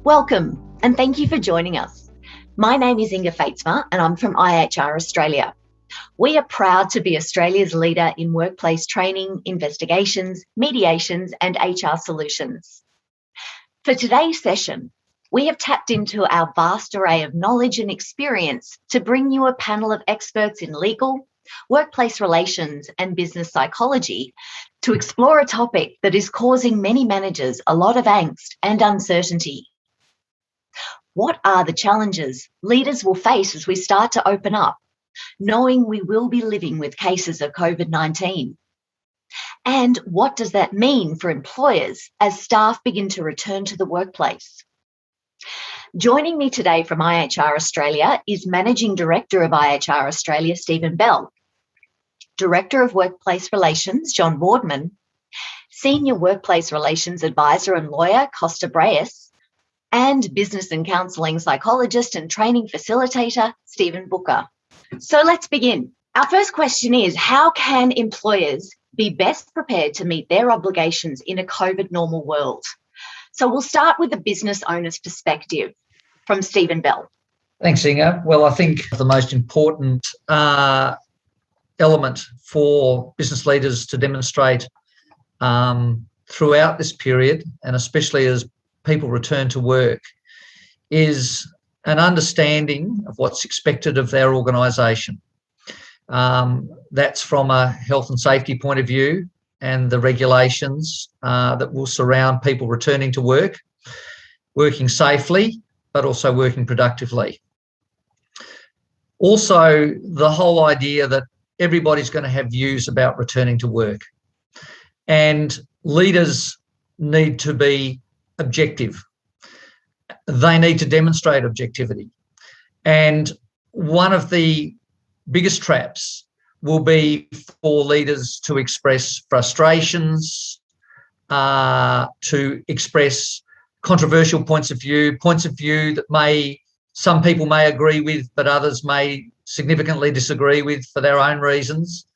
Welcome, and thank you for joining us. My name is Inga Fatesma, and I'm from iHR Australia. We are proud to be Australia's leader in workplace training, investigations, mediations, and HR solutions. For today's session, we have tapped into our vast array of knowledge and experience to bring you a panel of experts in legal, workplace relations, and business psychology to explore a topic that is causing many managers a lot of angst and uncertainty. What are the challenges leaders will face as we start to open up, knowing we will be living with cases of COVID-19? And what does that mean for employers as staff begin to return to the workplace? Joining me today from iHR Australia is Managing Director of iHR Australia, Stephen Bell, Director of Workplace Relations, John Boardman, Senior Workplace Relations Advisor and Lawyer, Costa Breas, and business and counselling psychologist and training facilitator, Stephen Booker. So let's begin. Our first question is, how can employers be best prepared to meet their obligations in a COVID normal world? So we'll start with the business owner's perspective from Stephen Bell. Thanks, Inga. Well, I think the most important element for business leaders to demonstrate throughout this period, and especially as people return to work, is an understanding of what's expected of their organisation. That's from a health and safety point of view, and the regulations that will surround people returning to work, working safely, but also working productively. Also, the whole idea that everybody's going to have views about returning to work, and leaders need to be objective. They need to demonstrate objectivity. And one of the biggest traps will be for leaders to express frustrations, to express controversial points of view that some people may agree with, but others may significantly disagree with for their own reasons.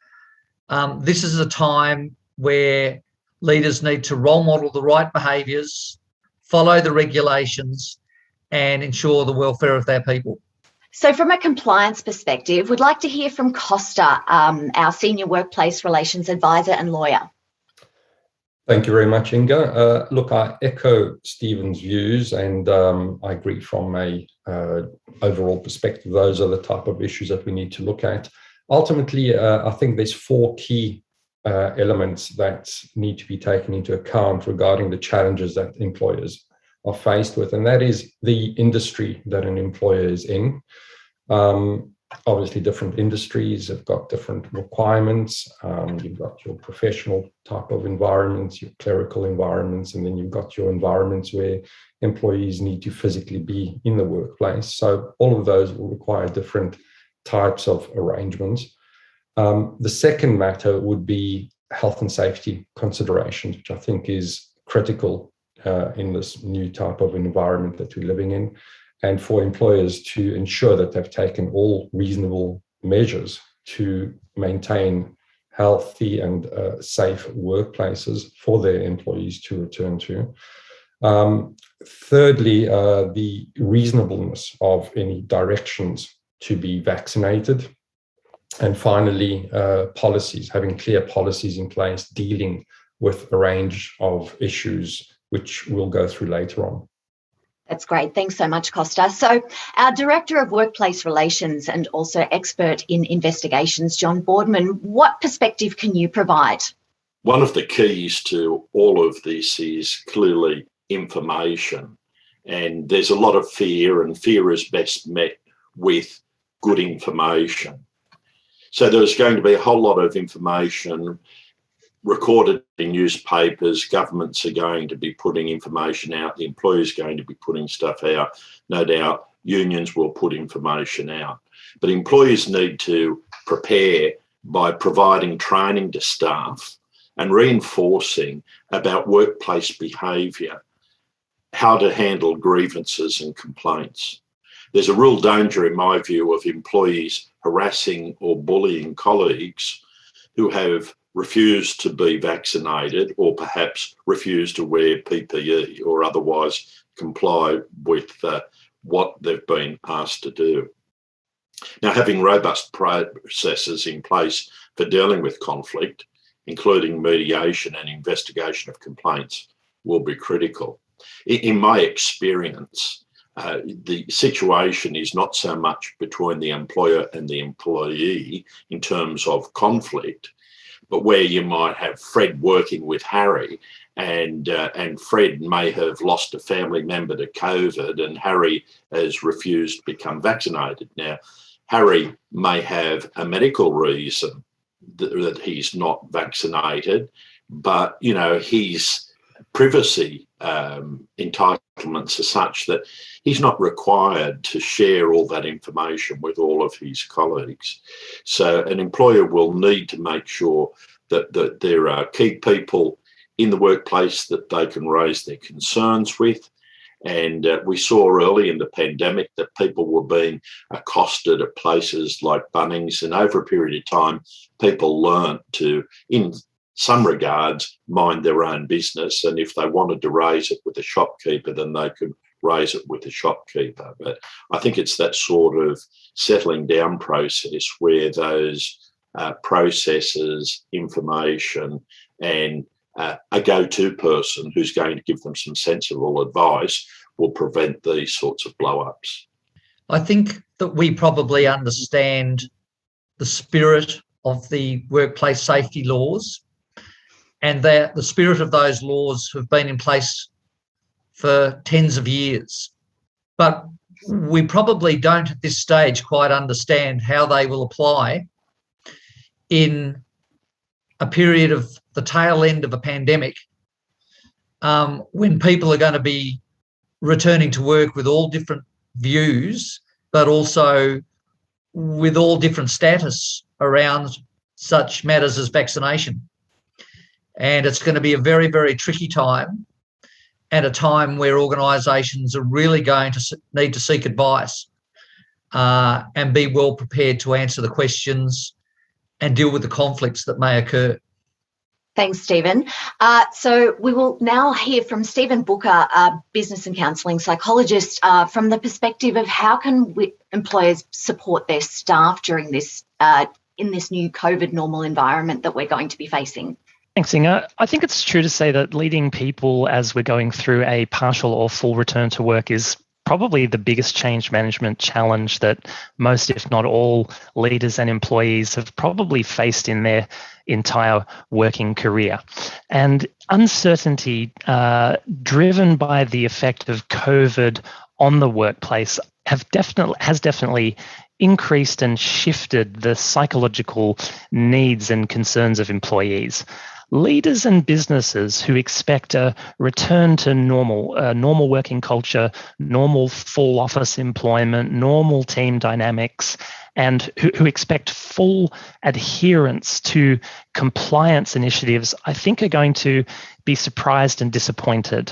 This is a time where leaders need to role model the right behaviours, follow the regulations, and ensure the welfare of their people. So from a compliance perspective, we'd like to hear from Costa, our Senior Workplace Relations Advisor and Lawyer. Thank you very much, Inga. Look, I echo Stephen's views, and I agree from a overall perspective. Those are the type of issues that we need to look at. Ultimately, I think there's four key elements that need to be taken into account regarding the challenges that employers are faced with, and that is the industry that an employer is in. Obviously, different industries have got different requirements. You've got your professional type of environments, your clerical environments, and then you've got your environments where employees need to physically be in the workplace. So all of those will require different types of arrangements. The second matter would be health and safety considerations, which I think is critical in this new type of environment that we're living in, and for employers to ensure that they've taken all reasonable measures to maintain healthy and safe workplaces for their employees to return to. Thirdly, the reasonableness of any directions to be vaccinated. And finally, policies, having clear policies in place, dealing with a range of issues, which we'll go through later on. That's great. Thanks so much, Costa. So our Director of Workplace Relations and also expert in investigations, John Boardman, what perspective can you provide? One of the keys to all of this is clearly information. And there's a lot of fear, and fear is best met with good information. So there's going to be a whole lot of information recorded in newspapers. Governments are going to be putting information out. The employers are going to be putting stuff out. No doubt unions will put information out. But employers need to prepare by providing training to staff and reinforcing about workplace behaviour, how to handle grievances and complaints. There's a real danger, in my view, of employees harassing or bullying colleagues who have refused to be vaccinated or perhaps refused to wear PPE or otherwise comply with what they've been asked to do. Now, having robust processes in place for dealing with conflict, including mediation and investigation of complaints, will be critical. In my experience, the situation is not so much between the employer and the employee in terms of conflict, but where you might have Fred working with Harry, and Fred may have lost a family member to COVID, and Harry has refused to become vaccinated. Now, Harry may have a medical reason that he's not vaccinated, but his privacy entitlements are such that he's not required to share all that information with all of his colleagues. So an employer will need to make sure that there are key people in the workplace that they can raise their concerns with. And we saw early in the pandemic that people were being accosted at places like Bunnings, and over a period of time, people learnt to, in some regards, mind their own business. And if they wanted to raise it with the shopkeeper, then they could raise it with the shopkeeper. But I think it's that sort of settling down process where those processes, information, and a go-to person who's going to give them some sensible advice will prevent these sorts of blow-ups. I think that we probably understand the spirit of the workplace safety laws, and that the spirit of those laws have been in place for tens of years. But we probably don't at this stage quite understand how they will apply in a period of the tail end of a pandemic, when people are going to be returning to work with all different views, but also with all different status around such matters as vaccination. And it's going to be a very, very tricky time, and a time where organisations are really going to need to seek advice and be well prepared to answer the questions and deal with the conflicts that may occur. Thanks, Stephen. So we will now hear from Stephen Booker, a business and counselling psychologist, from the perspective of how can employers support their staff during this in this new COVID normal environment that we're going to be facing. Thanks, Inga. I think it's true to say that leading people as we're going through a partial or full return to work is probably the biggest change management challenge that most, if not all, leaders and employees have probably faced in their entire working career. And uncertainty driven by the effect of COVID on the workplace has definitely increased and shifted the psychological needs and concerns of employees. Leaders and businesses who expect a return to normal working culture, normal full office employment, normal team dynamics, and who expect full adherence to compliance initiatives, I think are going to be surprised and disappointed.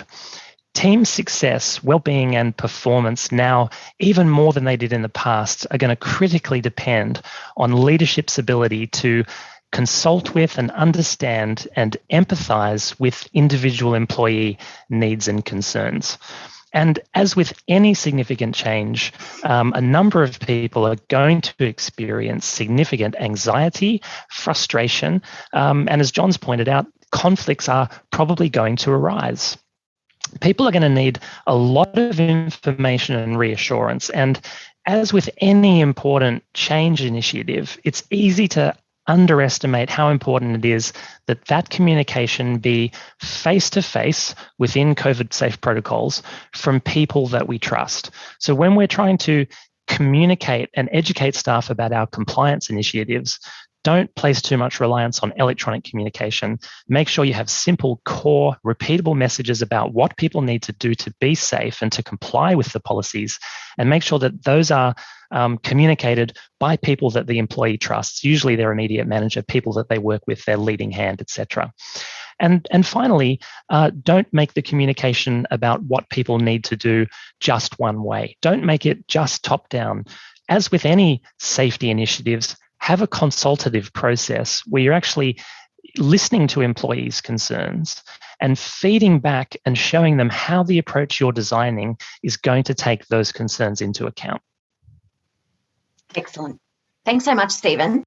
Team success, well-being and performance now, even more than they did in the past, are going to critically depend on leadership's ability to consult with and understand and empathize with individual employee needs and concerns. And as with any significant change, a number of people are going to experience significant anxiety, frustration, and as John's pointed out, conflicts are probably going to arise. People are going to need a lot of information and reassurance. And as with any important change initiative, it's easy to underestimate how important it is that that communication be face-to-face within COVID-safe protocols from people that we trust. So when we're trying to communicate and educate staff about our compliance initiatives, don't place too much reliance on electronic communication. Make sure you have simple, core, repeatable messages about what people need to do to be safe and to comply with the policies, and make sure that those are communicated by people that the employee trusts, usually their immediate manager, people that they work with, their leading hand, etc. And finally, don't make the communication about what people need to do just one way. Don't make it just top down. As with any safety initiatives, have a consultative process where you're actually listening to employees' concerns and feeding back and showing them how the approach you're designing is going to take those concerns into account. Excellent. Thanks so much, Stephen.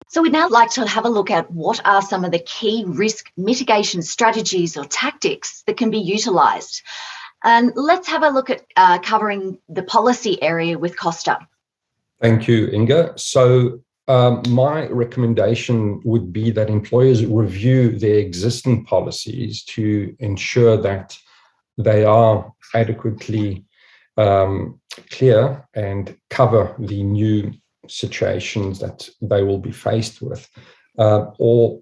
So we'd now like to have a look at what are some of the key risk mitigation strategies or tactics that can be utilised. And let's have a look at covering the policy area with Costa. Thank you, Inga. So my recommendation would be that employers review their existing policies to ensure that they are adequately clear and cover the new situations that they will be faced with, or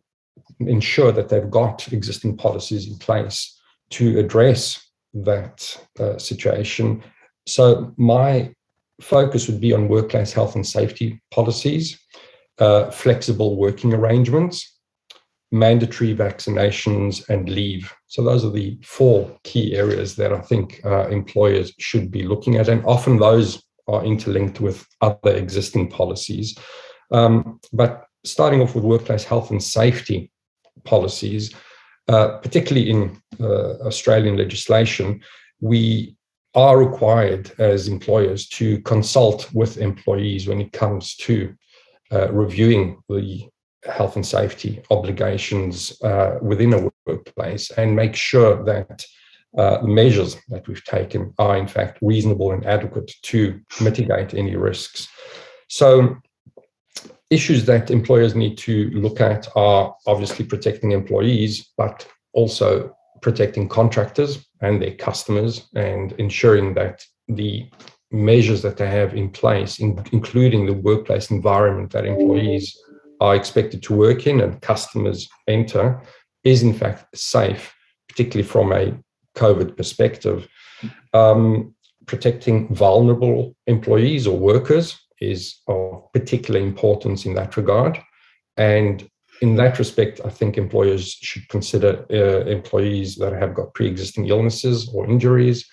ensure that they've got existing policies in place to address that situation. So my focus would be on workplace health and safety policies, flexible working arrangements, mandatory vaccinations, and leave. So those are the 4 key areas that I think employers should be looking at, and often those are interlinked with other existing policies. But starting off with workplace health and safety policies, particularly in Australian legislation, we are required as employers to consult with employees when it comes to reviewing the health and safety obligations within a workplace, and make sure that the measures that we've taken are in fact reasonable and adequate to mitigate any risks. So issues that employers need to look at are obviously protecting employees, but also protecting contractors and their customers, and ensuring that the measures that they have in place, including the workplace environment that employees are expected to work in and customers enter, is in fact safe, particularly from a COVID perspective. Protecting vulnerable employees or workers is of particular importance in that regard. And in that respect, I think employers should consider employees that have got pre-existing illnesses or injuries,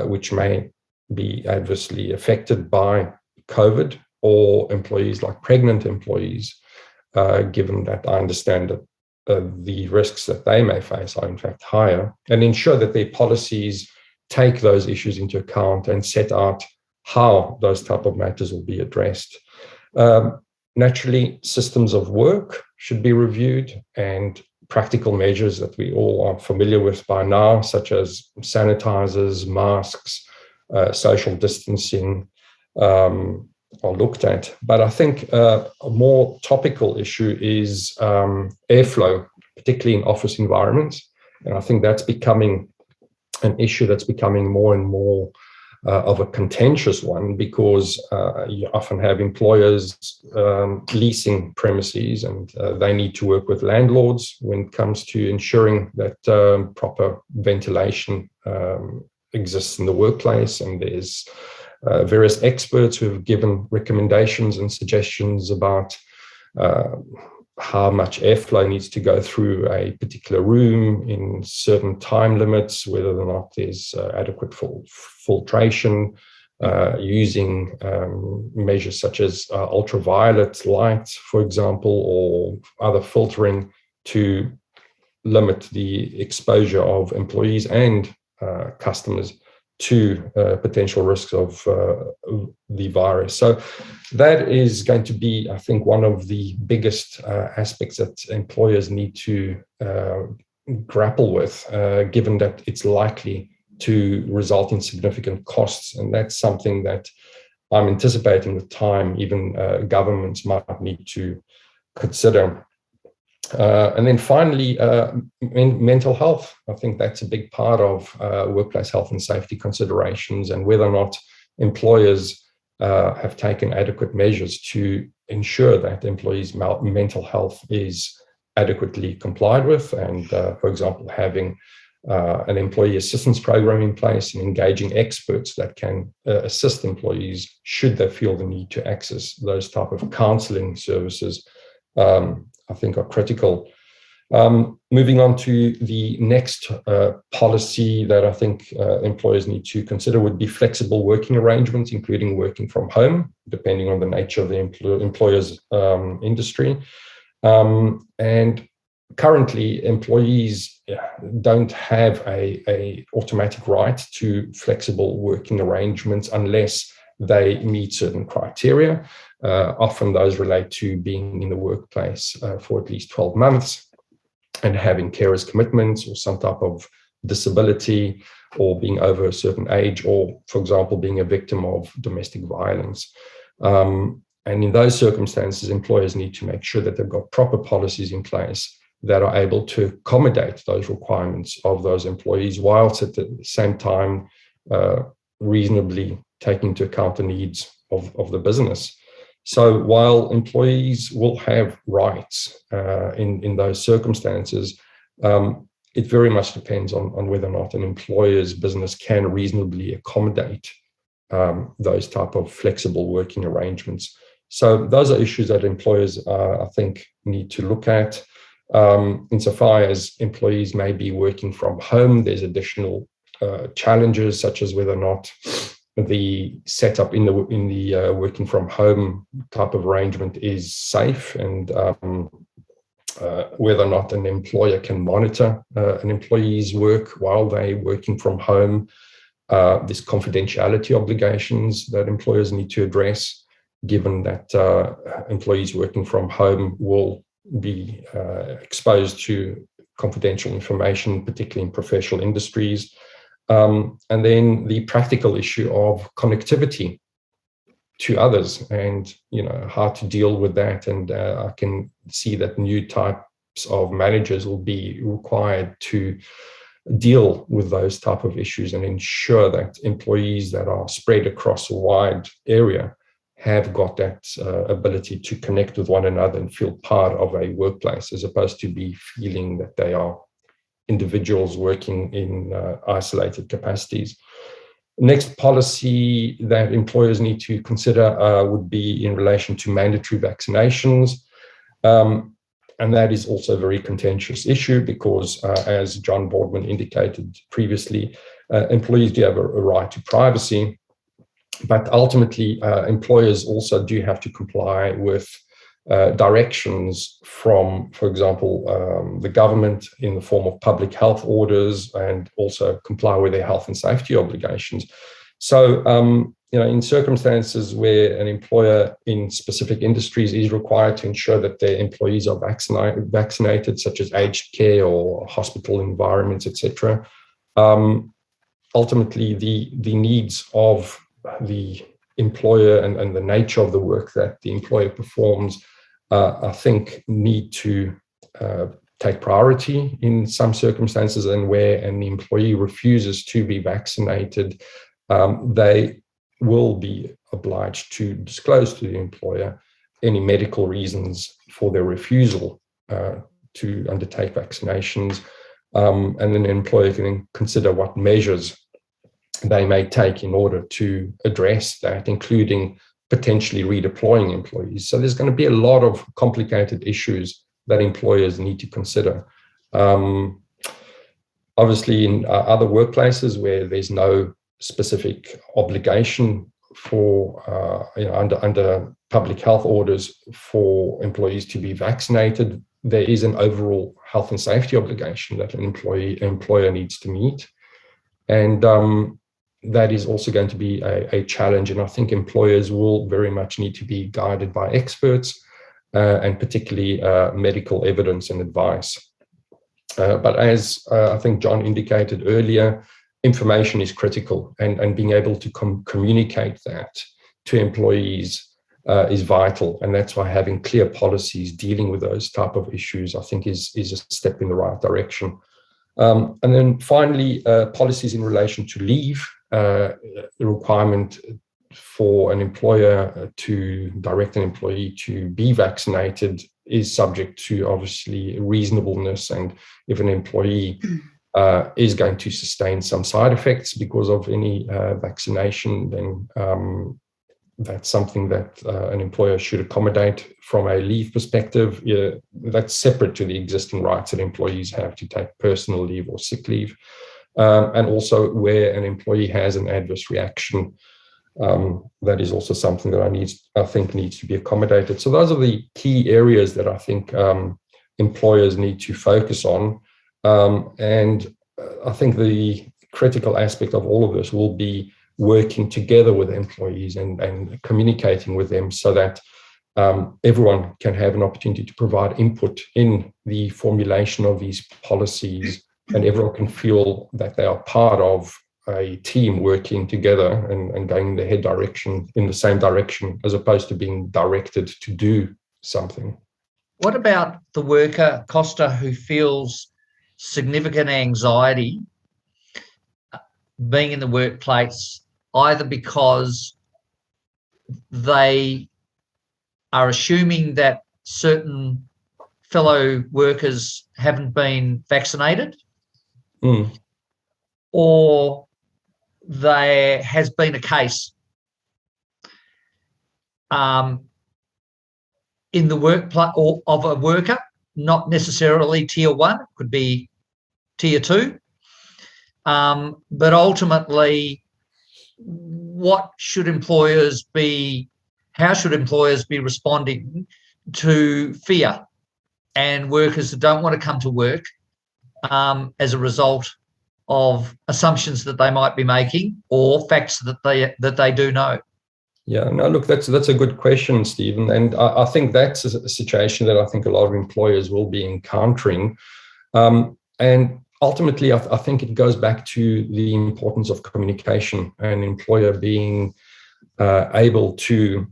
which may be adversely affected by COVID, or employees like pregnant employees, given that I understand that the risks that they may face are in fact higher, and ensure that their policies take those issues into account and set out how those type of matters will be addressed. Naturally, systems of work should be reviewed, and practical measures that we all are familiar with by now, such as sanitizers, masks, social distancing, are looked at. But I think a more topical issue is airflow, particularly in office environments. And I think that's becoming an issue that's becoming more and more of a contentious one, because you often have employers leasing premises, and they need to work with landlords when it comes to ensuring that proper ventilation exists in the workplace. And there's various experts who have given recommendations and suggestions about how much airflow needs to go through a particular room in certain time limits, whether or not there's adequate filtration, using measures such as ultraviolet light, for example, or other filtering to limit the exposure of employees and customers to potential risks of the virus. So that is going to be, I think, one of the biggest aspects that employers need to grapple with, given that it's likely to result in significant costs. And that's something that I'm anticipating with time, even governments might need to consider. And then finally, mental health. I think that's a big part of workplace health and safety considerations, and whether or not employers have taken adequate measures to ensure that employees' mental health is adequately complied with. And, for example, having an employee assistance program in place and engaging experts that can assist employees should they feel the need to access those type of counselling services, I think are critical. Moving on to the next policy that I think employers need to consider would be flexible working arrangements, including working from home, depending on the nature of the employer's industry. And currently, employees don't have a automatic right to flexible working arrangements unless they meet certain criteria. Often those relate to being in the workplace for at least 12 months and having carers commitments or some type of disability, or being over a certain age, or, for example, being a victim of domestic violence. And in those circumstances, employers need to make sure that they've got proper policies in place that are able to accommodate those requirements of those employees, whilst at the same time reasonably taking into account the needs of the business. So while employees will have rights in those circumstances, it very much depends on whether or not an employer's business can reasonably accommodate those type of flexible working arrangements. So those are issues that employers, I think, need to look at. Insofar as employees may be working from home, there's additional challenges, such as whether or not the setup in the working from home type of arrangement is safe, and whether or not an employer can monitor an employee's work while they're working from home. There's confidentiality obligations that employers need to address, given that employees working from home will be exposed to confidential information, particularly in professional industries. And then the practical issue of connectivity to others, and how to deal with that. And I can see that new types of managers will be required to deal with those type of issues and ensure that employees that are spread across a wide area have got that ability to connect with one another and feel part of a workplace, as opposed to be feeling that they are individuals working in isolated capacities. Next policy that employers need to consider would be in relation to mandatory vaccinations. And that is also a very contentious issue because, as John Boardman indicated previously, employees do have a right to privacy, but ultimately employers also do have to comply with directions from, for example, the government in the form of public health orders, and also comply with their health and safety obligations. So, in circumstances where an employer in specific industries is required to ensure that their employees are vaccinated, such as aged care or hospital environments, etc., ultimately the needs of the employer and the nature of the work that the employer performs, I think, need to take priority in some circumstances, and where an employee refuses to be vaccinated, they will be obliged to disclose to the employer any medical reasons for their refusal to undertake vaccinations. And then the employer can consider what measures they may take in order to address that, including potentially redeploying employees. So there's going to be a lot of complicated issues that employers need to consider. Obviously, in other workplaces where there's no specific obligation for, under public health orders for employees to be vaccinated, there is an overall health and safety obligation that an employer needs to meet. And that is also going to be a challenge. And I think employers will very much need to be guided by experts, and particularly medical evidence and advice. But as I think John indicated earlier, information is critical, and being able to communicate that to employees is vital. And that's why having clear policies dealing with those type of issues, I think, is a step in the right direction. And then finally, policies in relation to leave. The requirement for an employer to direct an employee to be vaccinated is subject to, obviously, reasonableness. And if an employee is going to sustain some side effects because of any vaccination, then that's something that an employer should accommodate from a leave perspective. That's separate to the existing rights that employees have to take personal leave or sick leave. And also where an employee has an adverse reaction, that is also something that I think needs to be accommodated. So those are the key areas that I think employers need to focus on. And I think the critical aspect of all of this will be working together with employees and communicating with them so that everyone can have an opportunity to provide input in the formulation of these policies, and everyone can feel that they are part of a team working together and going in the same direction, as opposed to being directed to do something. What about the worker, Costa, who feels significant anxiety being in the workplace, either because they are assuming that certain fellow workers haven't been vaccinated, or there has been a case in the workplace of a worker, not necessarily tier 1, could be tier 2, but ultimately, how should employers be responding to fear and workers that don't want to come to work as a result of assumptions that they might be making or facts that they do know? Yeah, no, look, that's a good question, Stephen. And I think that's a situation that I think a lot of employers will be encountering. And ultimately, I think it goes back to the importance of communication, and employer being able to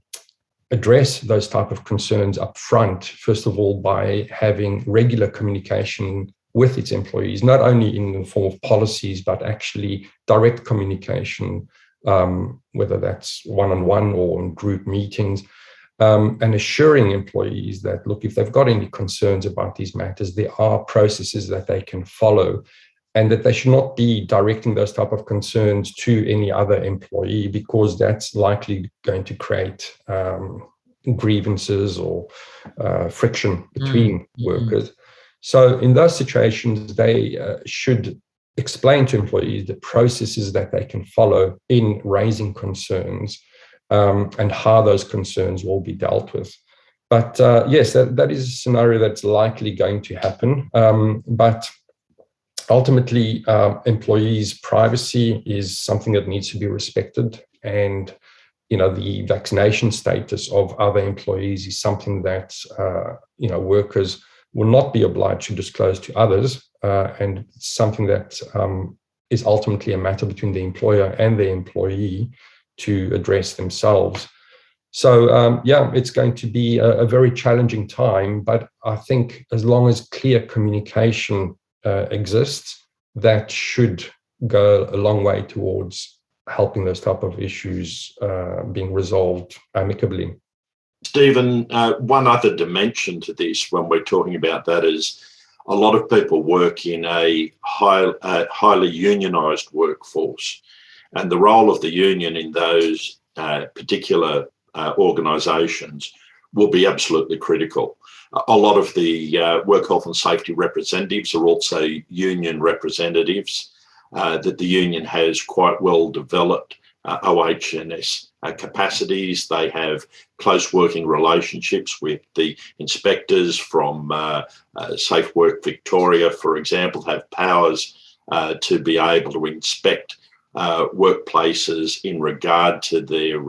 address those type of concerns up front, first of all, by having regular communication with its employees, not only in the form of policies, but actually direct communication, whether that's one-on-one or in group meetings, and assuring employees that, look, if they've got any concerns about these matters, there are processes that they can follow, and that they should not be directing those type of concerns to any other employee, because that's likely going to create grievances or friction between workers. So in those situations, they should explain to employees the processes that they can follow in raising concerns, and how those concerns will be dealt with. But yes, that is a scenario that's likely going to happen. But ultimately, employees' privacy is something that needs to be respected. And, the vaccination status of other employees is something that, workers will not be obliged to disclose to others. And it's something that is ultimately a matter between the employer and the employee to address themselves. So, it's going to be a very challenging time, but I think as long as clear communication exists, that should go a long way towards helping those type of issues being resolved amicably. Stephen, one other dimension to this when we're talking about that is a lot of people work in a highly unionised workforce, and the role of the union in those particular organisations will be absolutely critical. A lot of the work health and safety representatives are also union representatives, that the union has quite well developed OH&S capacities. They have close working relationships with the inspectors from Safe Work Victoria, for example, have powers to be able to inspect workplaces in regard to their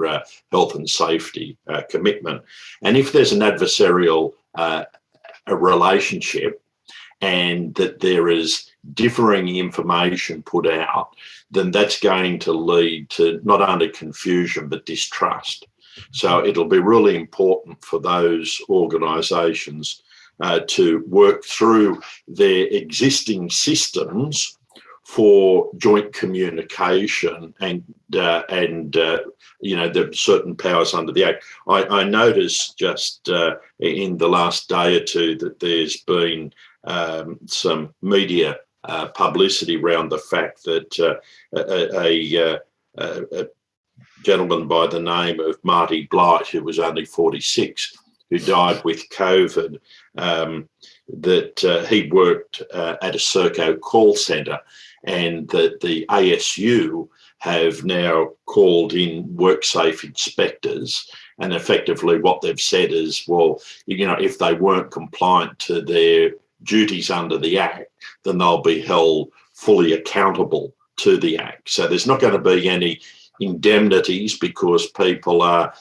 health and safety commitment. And if there's an adversarial a relationship and that there is differing information put out, then that's going to lead to not only confusion but distrust. So it'll be really important for those organisations to work through their existing systems for joint communication and there are certain powers under the Act. I noticed just in the last day or two that there's been some media publicity around the fact that a gentleman by the name of Marty Blight, who was only 46, who died with COVID, that he worked at a Serco call centre, and that the ASU have now called in WorkSafe inspectors, And effectively what they've said is, well, if they weren't compliant to their duties under the Act, then they'll be held fully accountable to the Act. So there's not going to be any indemnities because people are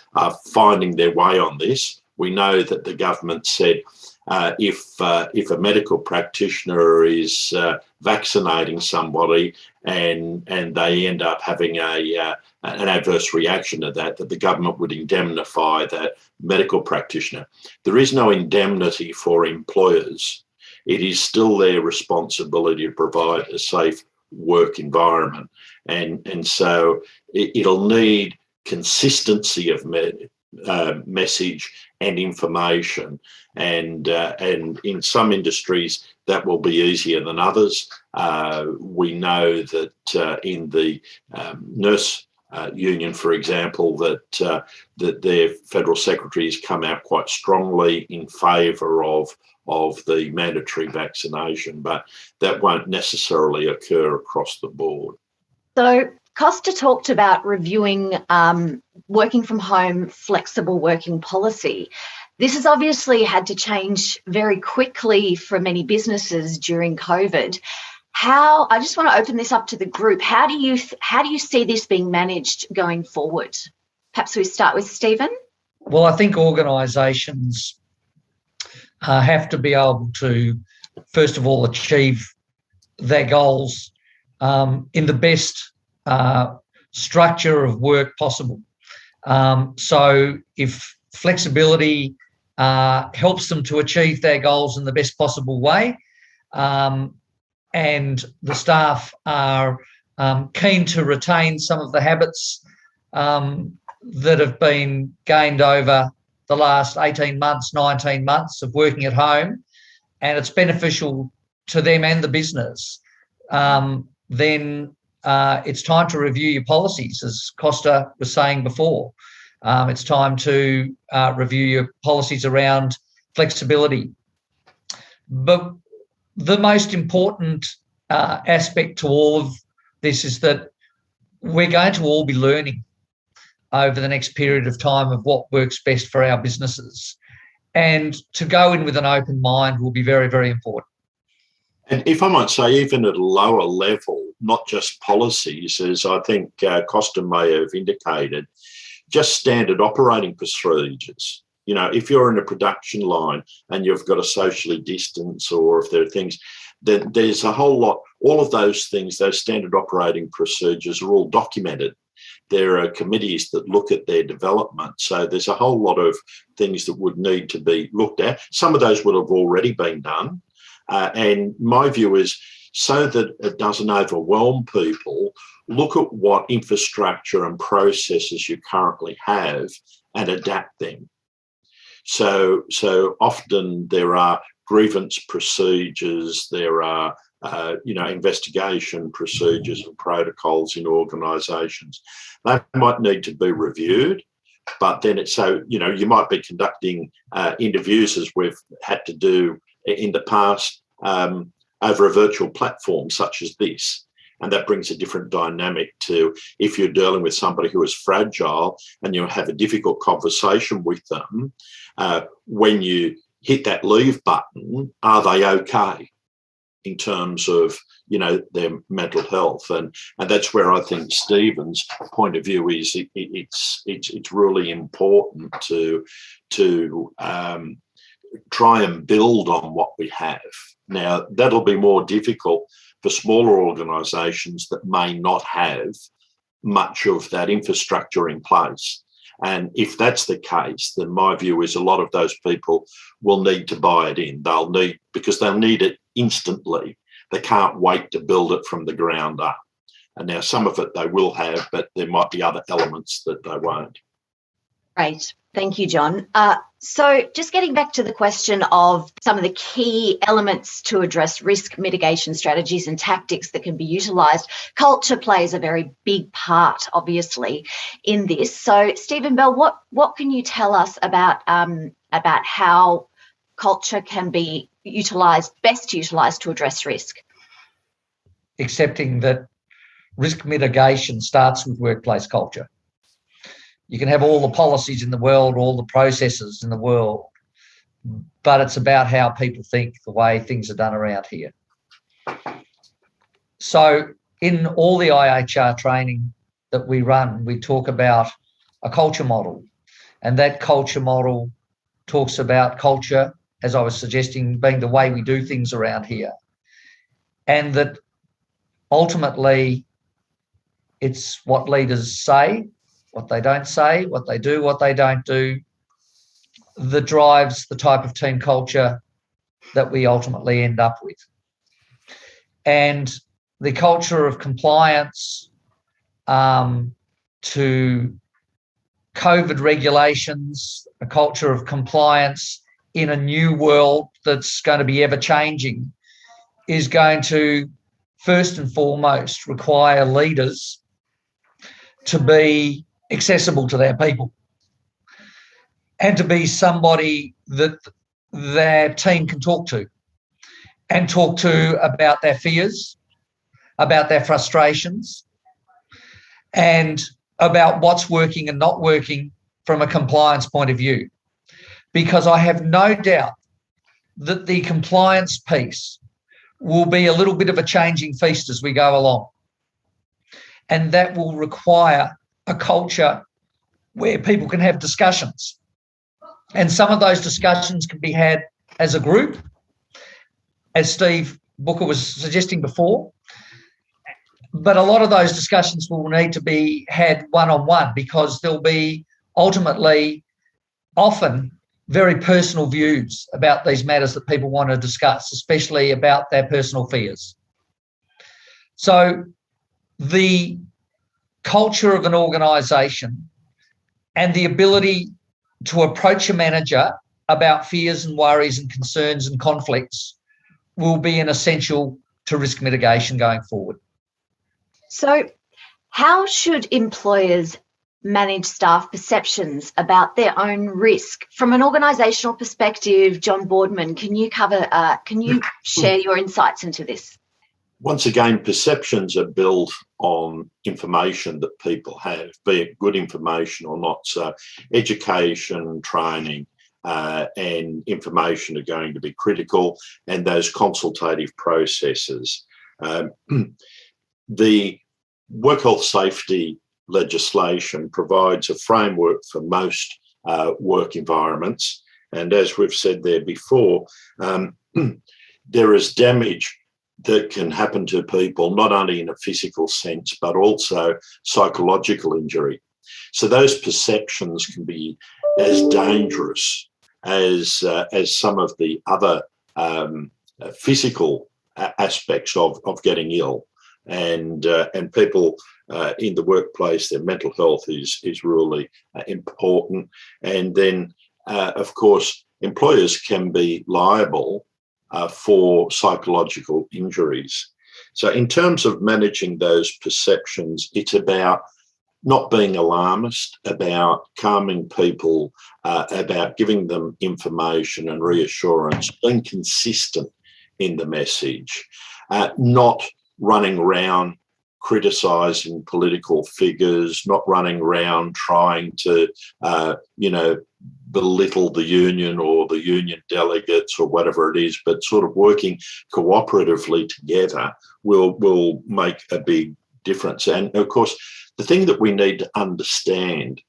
finding their way on this. We know that the government said if a medical practitioner is vaccinating somebody and they end up having an adverse reaction to that the government would indemnify that medical practitioner. There is no indemnity for employers. It is still their responsibility to provide a safe work environment. And so it'll need consistency of message and information. And in some industries, that will be easier than others. We know that in the nurse union, for example, that their federal secretaries come out quite strongly in favour of the mandatory vaccination, but that won't necessarily occur across the board. So Costa talked about reviewing working from home flexible working policy. This has obviously had to change very quickly for many businesses during COVID. I just want to open this up to the group. How do you see this being managed going forward? Perhaps we start with Stephen. Well, I think organisations have to be able to, first of all, achieve their goals in the best structure of work possible. So if flexibility helps them to achieve their goals in the best possible way, and the staff are keen to retain some of the habits that have been gained over the last 18 months, 19 months of working at home, and it's beneficial to them and the business, then it's time to review your policies, as Costa was saying before. It's time to review your policies around flexibility. But the most important aspect to all of this is that we're going to all be learning over the next period of time of what works best for our businesses. And to go in with an open mind will be very, very important. And if I might say, even at a lower level, not just policies, as I think Costa may have indicated, just standard operating procedures. If you're in a production line and you've got to socially distance, or if there are things, then there's a whole lot, all of those things, those standard operating procedures are all documented. There are committees that look at their development. So there's a whole lot of things that would need to be looked at. Some of those would have already been done. And my view is, so that it doesn't overwhelm people, look at what infrastructure and processes you currently have and adapt them. So often there are grievance procedures, there are investigation procedures and protocols in organisations. They might need to be reviewed, but then you might be conducting interviews, as we've had to do in the past, over a virtual platform such as this. And that brings a different dynamic to if you're dealing with somebody who is fragile and you have a difficult conversation with them, when you hit that leave button, are they okay in terms of, their mental health? And that's where I think Stephen's point of view is it's really important to try and build on what we have. Now, that'll be more difficult for smaller organisations that may not have much of that infrastructure in place. And if that's the case, then my view is a lot of those people will need to buy it in. Because they'll need it instantly. They can't wait to build it from the ground up. And now some of it they will have, but there might be other elements that they won't. Great. Thank you, John. So just getting back to the question of some of the key elements to address risk mitigation strategies and tactics that can be utilised, culture plays a very big part, obviously, in this. So, Stephen Bell, what can you tell us about how culture can be best utilised to address risk? Accepting that risk mitigation starts with workplace culture. You can have all the policies in the world, all the processes in the world, but it's about how people think, the way things are done around here. So in all the iHR training that we run, we talk about a culture model, and that culture model talks about culture, as I was suggesting, being the way we do things around here, and that ultimately it's what leaders say, what they don't say, what they do, what they don't do, that drives the type of team culture that we ultimately end up with. And the culture of compliance to COVID regulations, a culture of compliance in a new world that's going to be ever changing, is going to first and foremost require leaders to be accessible to their people and to be somebody that their team can talk to, and talk to about their fears, about their frustrations, and about what's working and not working from a compliance point of view. Because I have no doubt that the compliance piece will be a little bit of a changing feast as we go along. And that will require a culture where people can have discussions. And some of those discussions can be had as a group, as Steve Booker was suggesting before. But a lot of those discussions will need to be had one-on-one, because there'll be ultimately often very personal views about these matters that people want to discuss, especially about their personal fears. So the culture of an organisation and the ability to approach a manager about fears and worries and concerns and conflicts will be an essential to risk mitigation going forward. So how should employers manage staff perceptions about their own risk? From an organisational perspective, John Boardman, can you share your insights into this? Once again, perceptions are built on information that people have, be it good information or not. So education, training, and information are going to be critical, and those consultative processes. The work health safety legislation provides a framework for most work environments. And as we've said there before, there is damage that can happen to people, not only in a physical sense, but also psychological injury. So those perceptions can be as dangerous as some of the other physical aspects of getting ill. And people in the workplace, their mental health is really important. And then, of course, employers can be liable for psychological injuries. So in terms of managing those perceptions, it's about not being alarmist, about calming people, about giving them information and reassurance, being consistent in the message, not running around criticising political figures, not running around trying to, belittle the union or the union delegates or whatever it is, but sort of working cooperatively together will make a big difference. And of course, the thing that we need to understand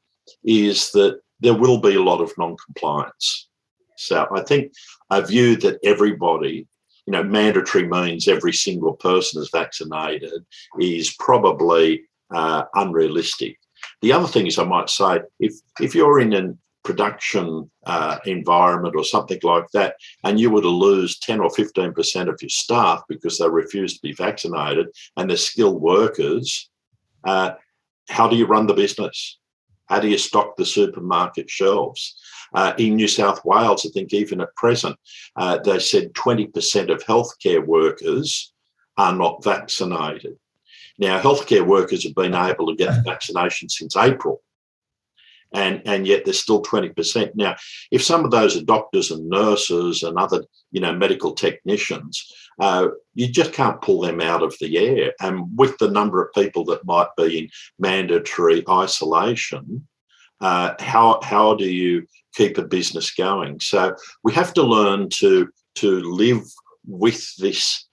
is that there will be a lot of non-compliance. So I think a view that everybody, mandatory means every single person is vaccinated, is probably unrealistic. The other thing is, I might say, if you're in a production environment or something like that, and you were to lose 10 or 15% of your staff because they refuse to be vaccinated and they're skilled workers, how do you run the business? How do you stock the supermarket shelves? In New South Wales, I think even at present, they said 20% of healthcare workers are not vaccinated. Now, healthcare workers have been able to get vaccination since April, and yet there's still 20%. Now, if some of those are doctors and nurses and other, medical technicians, you just can't pull them out of the air. And with the number of people that might be in mandatory isolation, how do you keep a business going? So we have to learn to live with this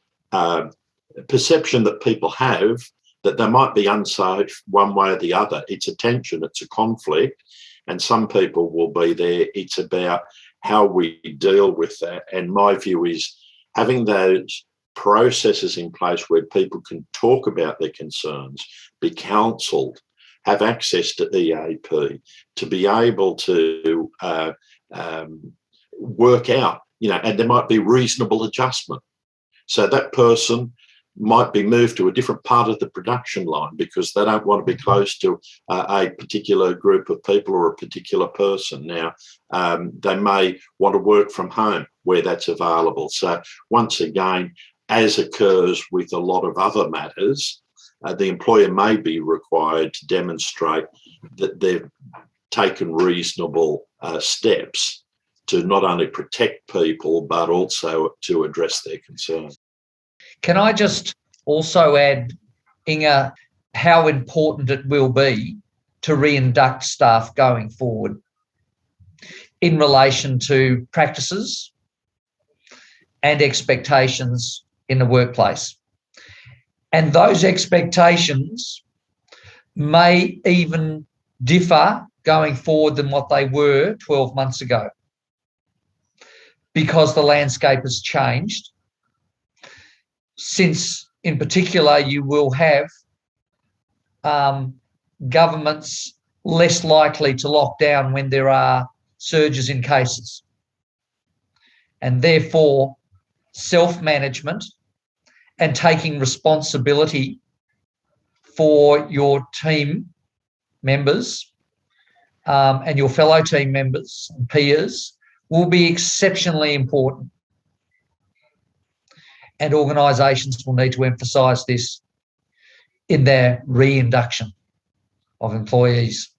perception that people have that they might be unsafe one way or the other. It's a tension, it's a conflict, and some people will be there. It's about how we deal with that. And my view is having those processes in place where people can talk about their concerns, be counselled, have access to EAP, to be able to work out, and there might be reasonable adjustment. So that person might be moved to a different part of the production line because they don't want to be close to a particular group of people or a particular person. Now, they may want to work from home where that's available. So once again, as occurs with a lot of other matters, the employer may be required to demonstrate that they've taken reasonable steps to not only protect people, but also to address their concerns. Can I just also add, Inga, how important it will be to reinduct staff going forward in relation to practices and expectations in the workplace. And those expectations may even differ going forward than what they were 12 months ago because the landscape has changed. Since, in particular, you will have governments less likely to lock down when there are surges in cases. And therefore, self-management and taking responsibility for your team members and your fellow team members and peers will be exceptionally important. And organisations will need to emphasise this in their reinduction of employees.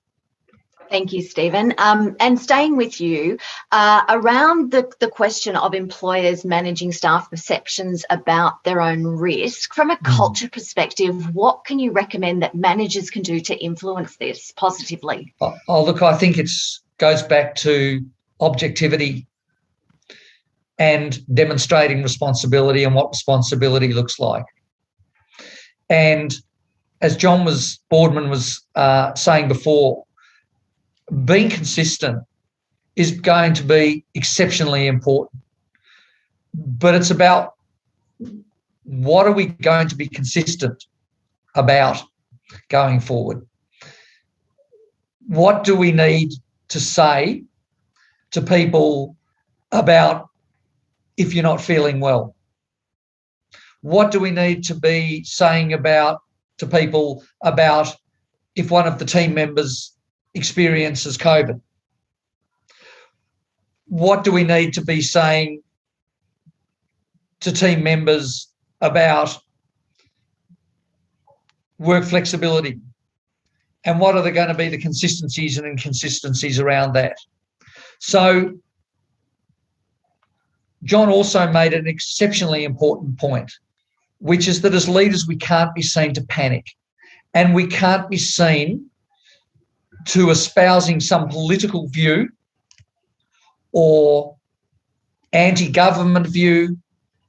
Thank you, Stephen. And staying with you, around the question of employers managing staff perceptions about their own risk, from a culture perspective, what can you recommend that managers can do to influence this positively? Oh, look, I think it goes back to objectivity and demonstrating responsibility and what responsibility looks like. And as Boardman was saying before, being consistent is going to be exceptionally important. But it's about what are we going to be consistent about going forward? What do we need to say to people about if you're not feeling well? What do we need to be saying to people about if one of the team members experiences COVID? What do we need to be saying to team members about work flexibility? And what are going to be the consistencies and inconsistencies around that? So John also made an exceptionally important point, which is that as leaders, we can't be seen to panic and we can't be seen to espousing some political view or anti-government view,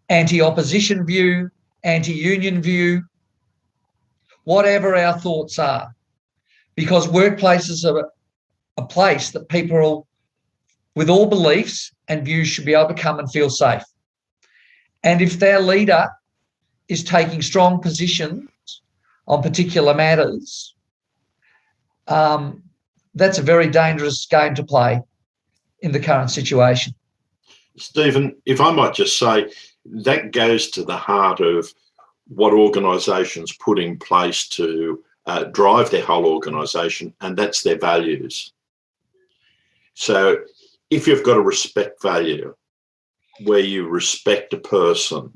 anti-opposition view, anti-union view, whatever our thoughts are, because workplaces are a place that people with all beliefs and views should be able to come and feel safe. And if their leader is taking strong positions on particular matters, that's a very dangerous game to play in the current situation. Stephen, if I might just say, that goes to the heart of what organisations put in place to drive their whole organisation, and that's their values. So if you've got a respect value where you respect a person,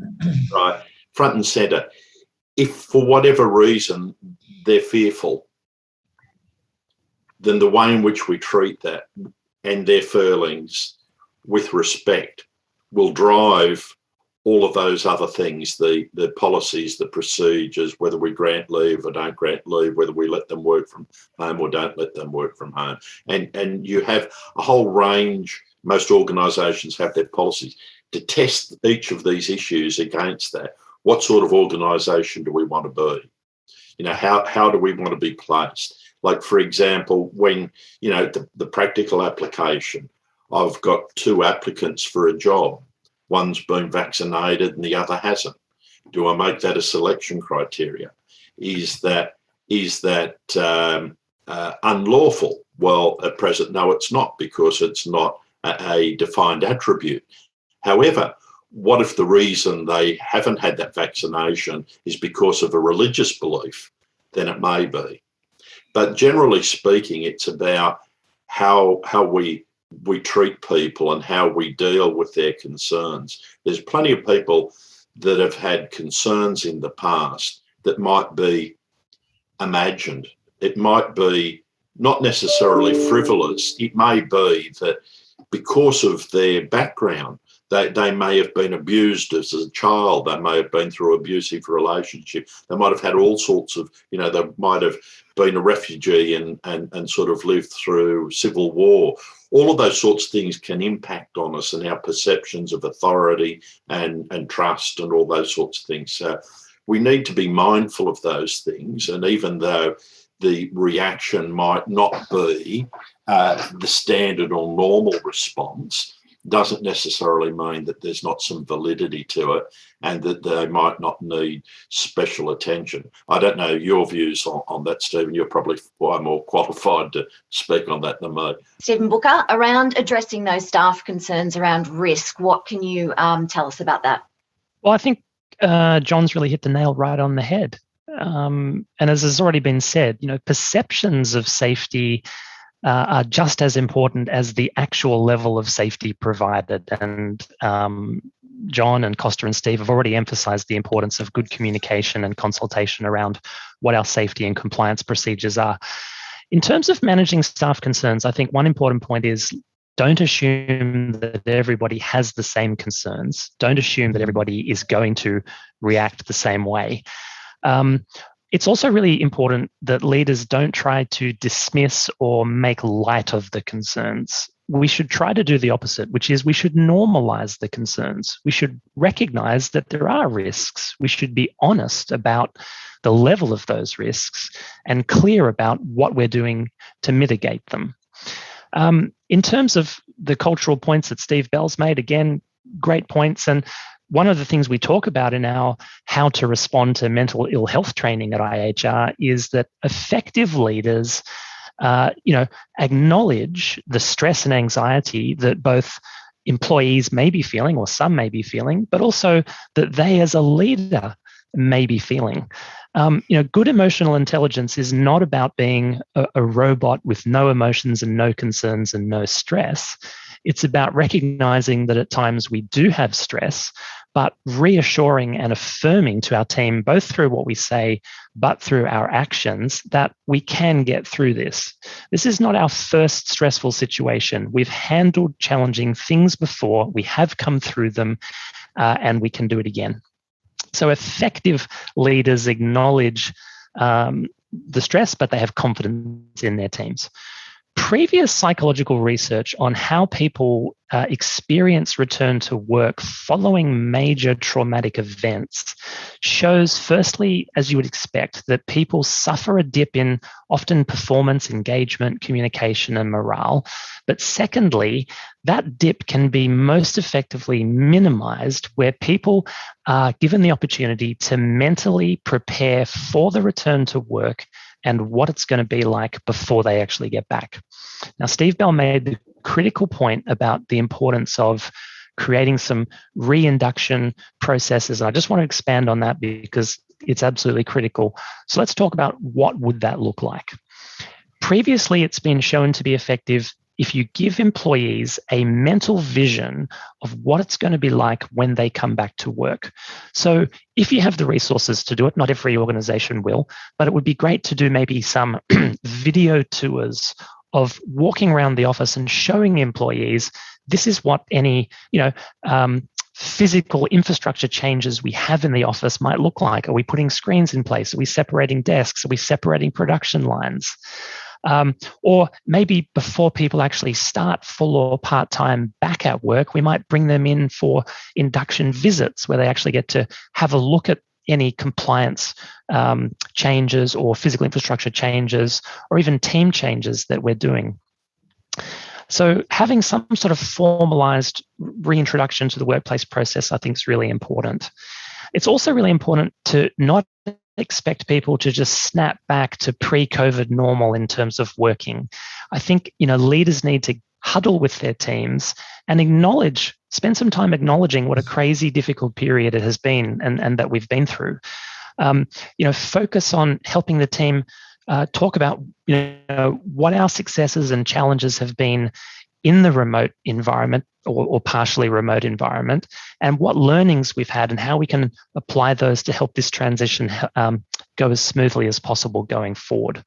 right, front and centre, if for whatever reason they're fearful, then the way in which we treat that and their feelings with respect will drive all of those other things, the policies, the procedures, whether we grant leave or don't grant leave, whether we let them work from home or don't let them work from home. And you have a whole range, most organisations have their policies to test each of these issues against that. What sort of organisation do we want to be? You know, how do we want to be placed? Like, for example, when, you know, the practical application, I've got 2 applicants for a job. One's been vaccinated and the other hasn't. Do I make that a selection criteria? Is that unlawful? Well, at present, no, it's not, because it's not a defined attribute. However, what if the reason they haven't had that vaccination is because of a religious belief? Then it may be. But generally speaking, it's about how we treat people and how we deal with their concerns. There's plenty of people that have had concerns in the past that might be imagined. It might be not necessarily frivolous. It may be that because of their background, they may have been abused as a child. They may have been through an abusive relationship. They might have had all sorts of, you know, they might have been a refugee and sort of lived through civil war. All of those sorts of things can impact on us and our perceptions of authority and trust and all those sorts of things. So we need to be mindful of those things. And even though the reaction might not be the standard or normal response, doesn't necessarily mean that there's not some validity to it and that they might not need special attention. I don't know your views on that, Stephen. You're probably far more qualified to speak on that than me. Stephen Booker, around addressing those staff concerns around risk, what can you tell us about that? Well, I think John's really hit the nail right on the head. And as has already been said, you know, perceptions of safety are just as important as the actual level of safety provided. And John and Costa and Steve have already emphasized the importance of good communication and consultation around what our safety and compliance procedures are. In terms of managing staff concerns, I think one important point is don't assume that everybody has the same concerns. Don't assume that everybody is going to react the same way. It's also really important that leaders don't try to dismiss or make light of the concerns. We should try to do the opposite, which is we should normalize the concerns. We should recognize that there are risks. We should be honest about the level of those risks and clear about what we're doing to mitigate them. In terms of the cultural points that Steve Bell's made, again, great points. And one of the things we talk about in our how to respond to mental ill health training at iHR is that effective leaders, acknowledge the stress and anxiety that both employees may be feeling, or some may be feeling, but also that they as a leader may be feeling. Good emotional intelligence is not about being a robot with no emotions and no concerns and no stress. It's about recognizing that at times we do have stress, but reassuring and affirming to our team, both through what we say, but through our actions, that we can get through this. This is not our first stressful situation. We've handled challenging things before. We have come through them, and we can do it again. So effective leaders acknowledge the stress, but they have confidence in their teams. Previous psychological research on how people experience return to work following major traumatic events shows, firstly, as you would expect, that people suffer a dip in often performance, engagement, communication, and morale. But secondly, that dip can be most effectively minimized where people are given the opportunity to mentally prepare for the return to work and what it's going to be like before they actually get back. Now, Steve Bell made the critical point about the importance of creating some reinduction processes. And I just want to expand on that because it's absolutely critical. So let's talk about what would that look like. Previously, it's been shown to be effective if you give employees a mental vision of what it's going to be like when they come back to work. So if you have the resources to do it, not every organization will, but it would be great to do maybe some video tours of walking around the office and showing employees this is what any physical infrastructure changes we have in the office might look like. Are we putting screens in place? Are we separating desks? Are we separating production lines? Or maybe before people actually start full or part-time back at work, we might bring them in for induction visits where they actually get to have a look at any compliance changes or physical infrastructure changes or even team changes that we're doing. So having some sort of formalized reintroduction to the workplace process, I think, is really important. It's also really important to not expect people to just snap back to pre-COVID normal in terms of working. I think, leaders need to huddle with their teams and spend some time acknowledging what a crazy, difficult period it has been and that we've been through. Focus on helping the team talk about, what our successes and challenges have been in the remote environment or partially remote environment, and what learnings we've had and how we can apply those to help this transition go as smoothly as possible going forward.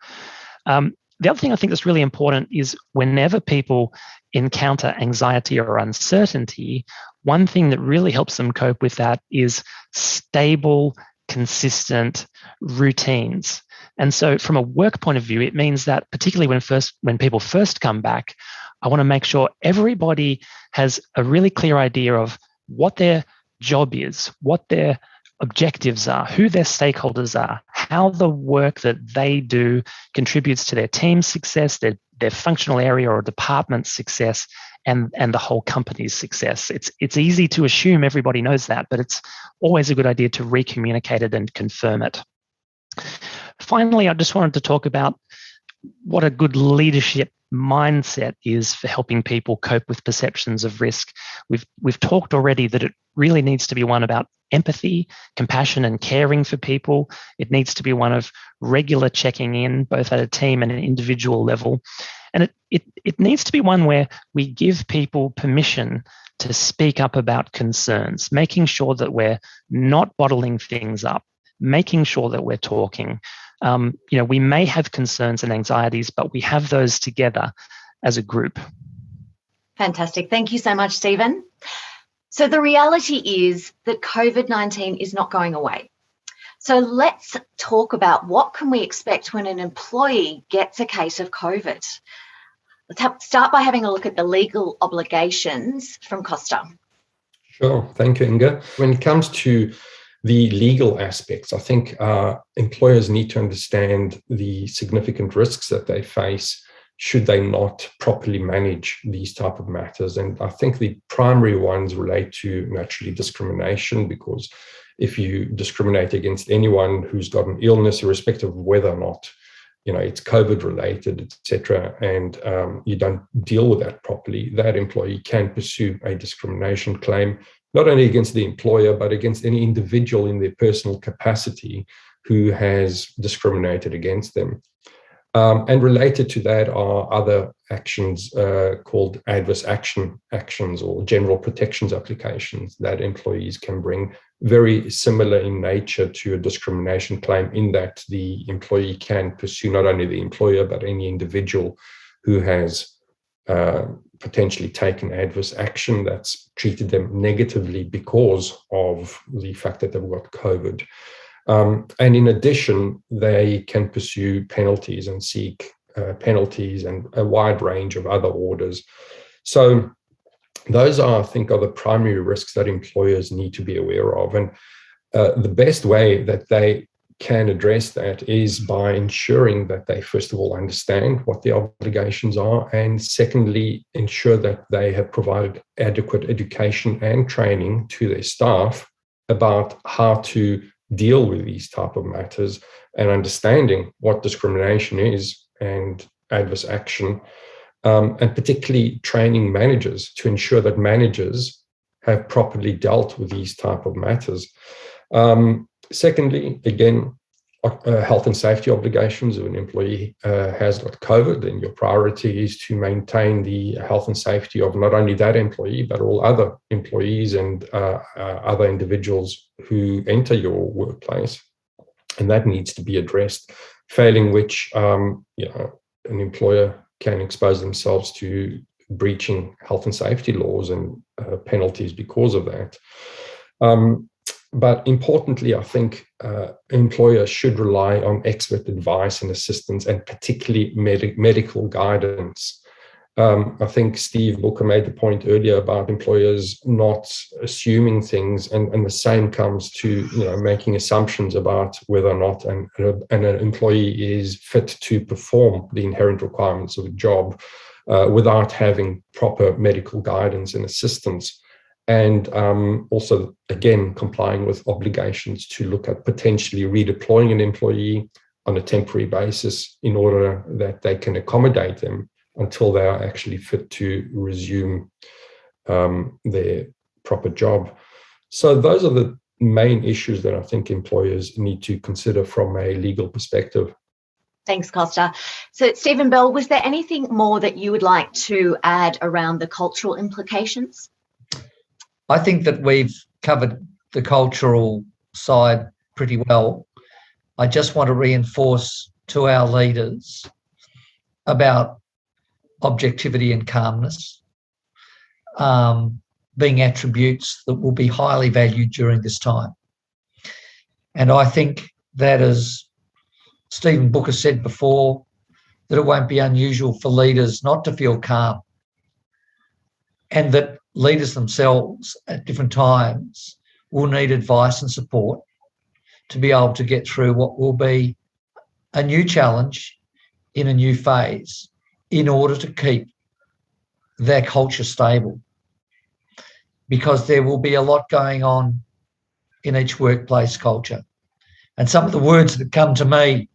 The other thing I think that's really important is whenever people encounter anxiety or uncertainty, one thing that really helps them cope with that is stable, consistent routines. And so from a work point of view, it means that particularly when people first come back, I want to make sure everybody has a really clear idea of what their job is, what their objectives are, who their stakeholders are, how the work that they do contributes to their team's success, their functional area or department's success, and the whole company's success. It's easy to assume everybody knows that, but it's always a good idea to recommunicate it and confirm it. Finally, I just wanted to talk about what a good leadership mindset is for helping people cope with perceptions of risk. We've talked already that it really needs to be one about empathy, compassion, and caring for people. It needs to be one of regular checking in, both at a team and an individual level. And it needs to be one where we give people permission to speak up about concerns, making sure that we're not bottling things up, making sure that we're talking. We may have concerns and anxieties, but we have those together as a group. Fantastic. Thank you so much, Stephen. So the reality is that COVID-19 is not going away. So let's talk about what can we expect when an employee gets a case of COVID. Let's start by having a look at the legal obligations from Costa. Sure. Thank you, Inga. When it comes to the legal aspects, I think employers need to understand the significant risks that they face should they not properly manage these type of matters. And I think the primary ones relate to naturally discrimination, because if you discriminate against anyone who's got an illness, irrespective of whether or not it's COVID related, etc., and you don't deal with that properly, that employee can pursue a discrimination claim, not only against the employer, but against any individual in their personal capacity who has discriminated against them. And related to that are other actions called adverse actions or general protections applications that employees can bring, very similar in nature to a discrimination claim, in that the employee can pursue not only the employer, but any individual who has potentially taken adverse action that's treated them negatively because of the fact that they've got COVID. And in addition, they can pursue penalties and seek penalties and a wide range of other orders. So those are, I think, are the primary risks that employers need to be aware of. And the best way that they can address that is by ensuring that they, first of all, understand what the obligations are, and secondly, ensure that they have provided adequate education and training to their staff about how to deal with these type of matters, and understanding what discrimination is and adverse action, and particularly training managers to ensure that managers have properly dealt with these type of matters. Secondly, again, health and safety obligations. If an employee has got COVID, then your priority is to maintain the health and safety of not only that employee, but all other employees and other individuals who enter your workplace. And that needs to be addressed, failing which an employer can expose themselves to breaching health and safety laws and penalties because of that. But importantly, I think employers should rely on expert advice and assistance, and particularly medical guidance. I think Steve Booker made the point earlier about employers not assuming things, and the same comes to making assumptions about whether or not an employee is fit to perform the inherent requirements of a job without having proper medical guidance and assistance. And also, again, complying with obligations to look at potentially redeploying an employee on a temporary basis in order that they can accommodate them until they are actually fit to resume their proper job. So those are the main issues that I think employers need to consider from a legal perspective. Thanks, Costa. So, Stephen Bell, was there anything more that you would like to add around the cultural implications? I think that we've covered the cultural side pretty well. I just want to reinforce to our leaders about objectivity and calmness being attributes that will be highly valued during this time. And I think that, as Stephen Booker said before, that it won't be unusual for leaders not to feel calm, and that leaders themselves at different times will need advice and support to be able to get through what will be a new challenge in a new phase in order to keep their culture stable. Because there will be a lot going on in each workplace culture. And some of the words that come to me,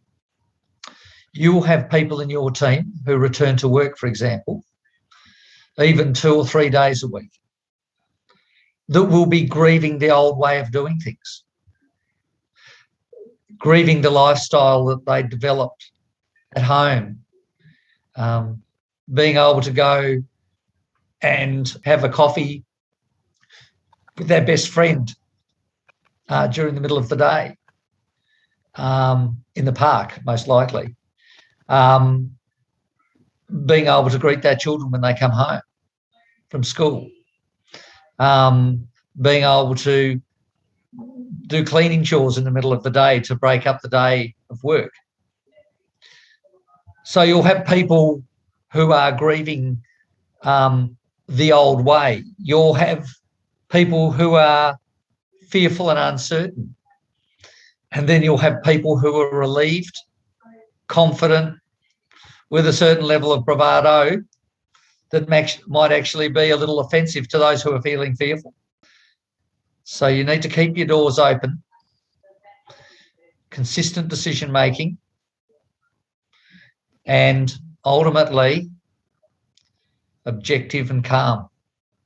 you will have people in your team who return to work, for example, even 2 or 3 days a week, that will be grieving the old way of doing things, grieving the lifestyle that they developed at home, being able to go and have a coffee with their best friend during the middle of the day in the park, most likely, being able to greet their children when they come home from school, being able to do cleaning chores in the middle of the day to break up the day of work. So you'll have people who are grieving the old way. You'll have people who are fearful and uncertain. And then you'll have people who are relieved, confident, with a certain level of bravado that might actually be a little offensive to those who are feeling fearful. So you need to keep your doors open, consistent decision-making, and ultimately objective and calm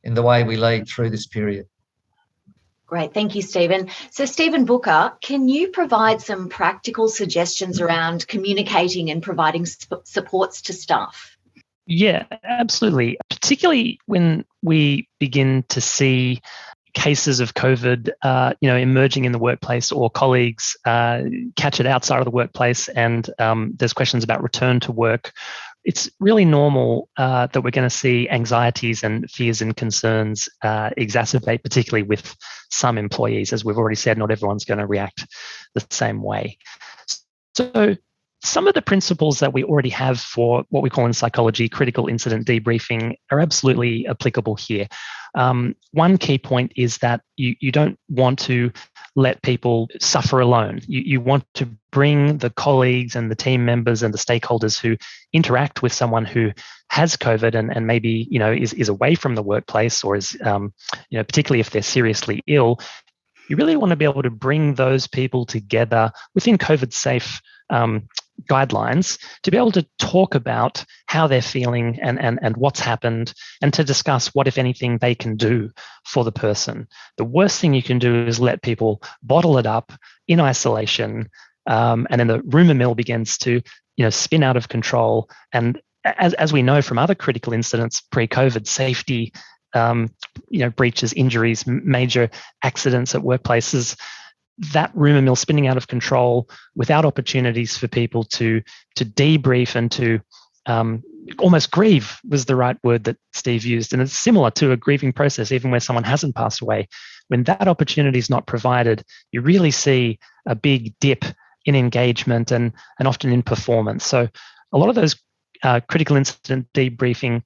in the way we lead through this period. Great, thank you, Stephen. So, Stephen Booker, can you provide some practical suggestions around communicating and providing supports to staff? Yeah, absolutely. Particularly when we begin to see cases of COVID, emerging in the workplace, or colleagues catch it outside of the workplace, and there's questions about return to work. It's really normal that we're going to see anxieties and fears and concerns exacerbate, particularly with some employees. As we've already said, not everyone's going to react the same way. So some of the principles that we already have for what we call in psychology critical incident debriefing are absolutely applicable here. One key point is that you don't want to let people suffer alone. You want to bring the colleagues and the team members and the stakeholders who interact with someone who has COVID and maybe is away from the workplace, or is particularly if they're seriously ill. You really want to be able to bring those people together within COVID-safe guidelines to be able to talk about how they're feeling and what's happened, and to discuss what, if anything, they can do for the person. The worst thing you can do is let people bottle it up in isolation, and then the rumour mill begins to spin out of control. And as we know from other critical incidents pre-COVID, safety breaches, injuries, major accidents at workplaces, that rumour mill spinning out of control without opportunities for people to debrief and to almost grieve was the right word that Steve used. And it's similar to a grieving process, even where someone hasn't passed away. When that opportunity is not provided, you really see a big dip in engagement and often in performance. So a lot of those critical incident debriefing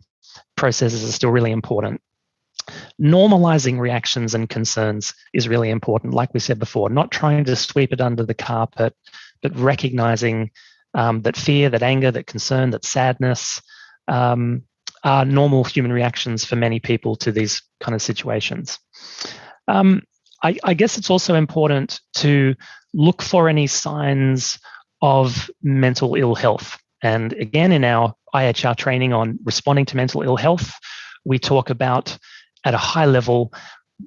processes are still really important. Normalizing reactions and concerns is really important. Like we said before, not trying to sweep it under the carpet, but recognizing that fear, that anger, that concern, that sadness are normal human reactions for many people to these kind of situations. I guess it's also important to look for any signs of mental ill health. And again, in our iHR training on responding to mental ill health, we talk about at a high level,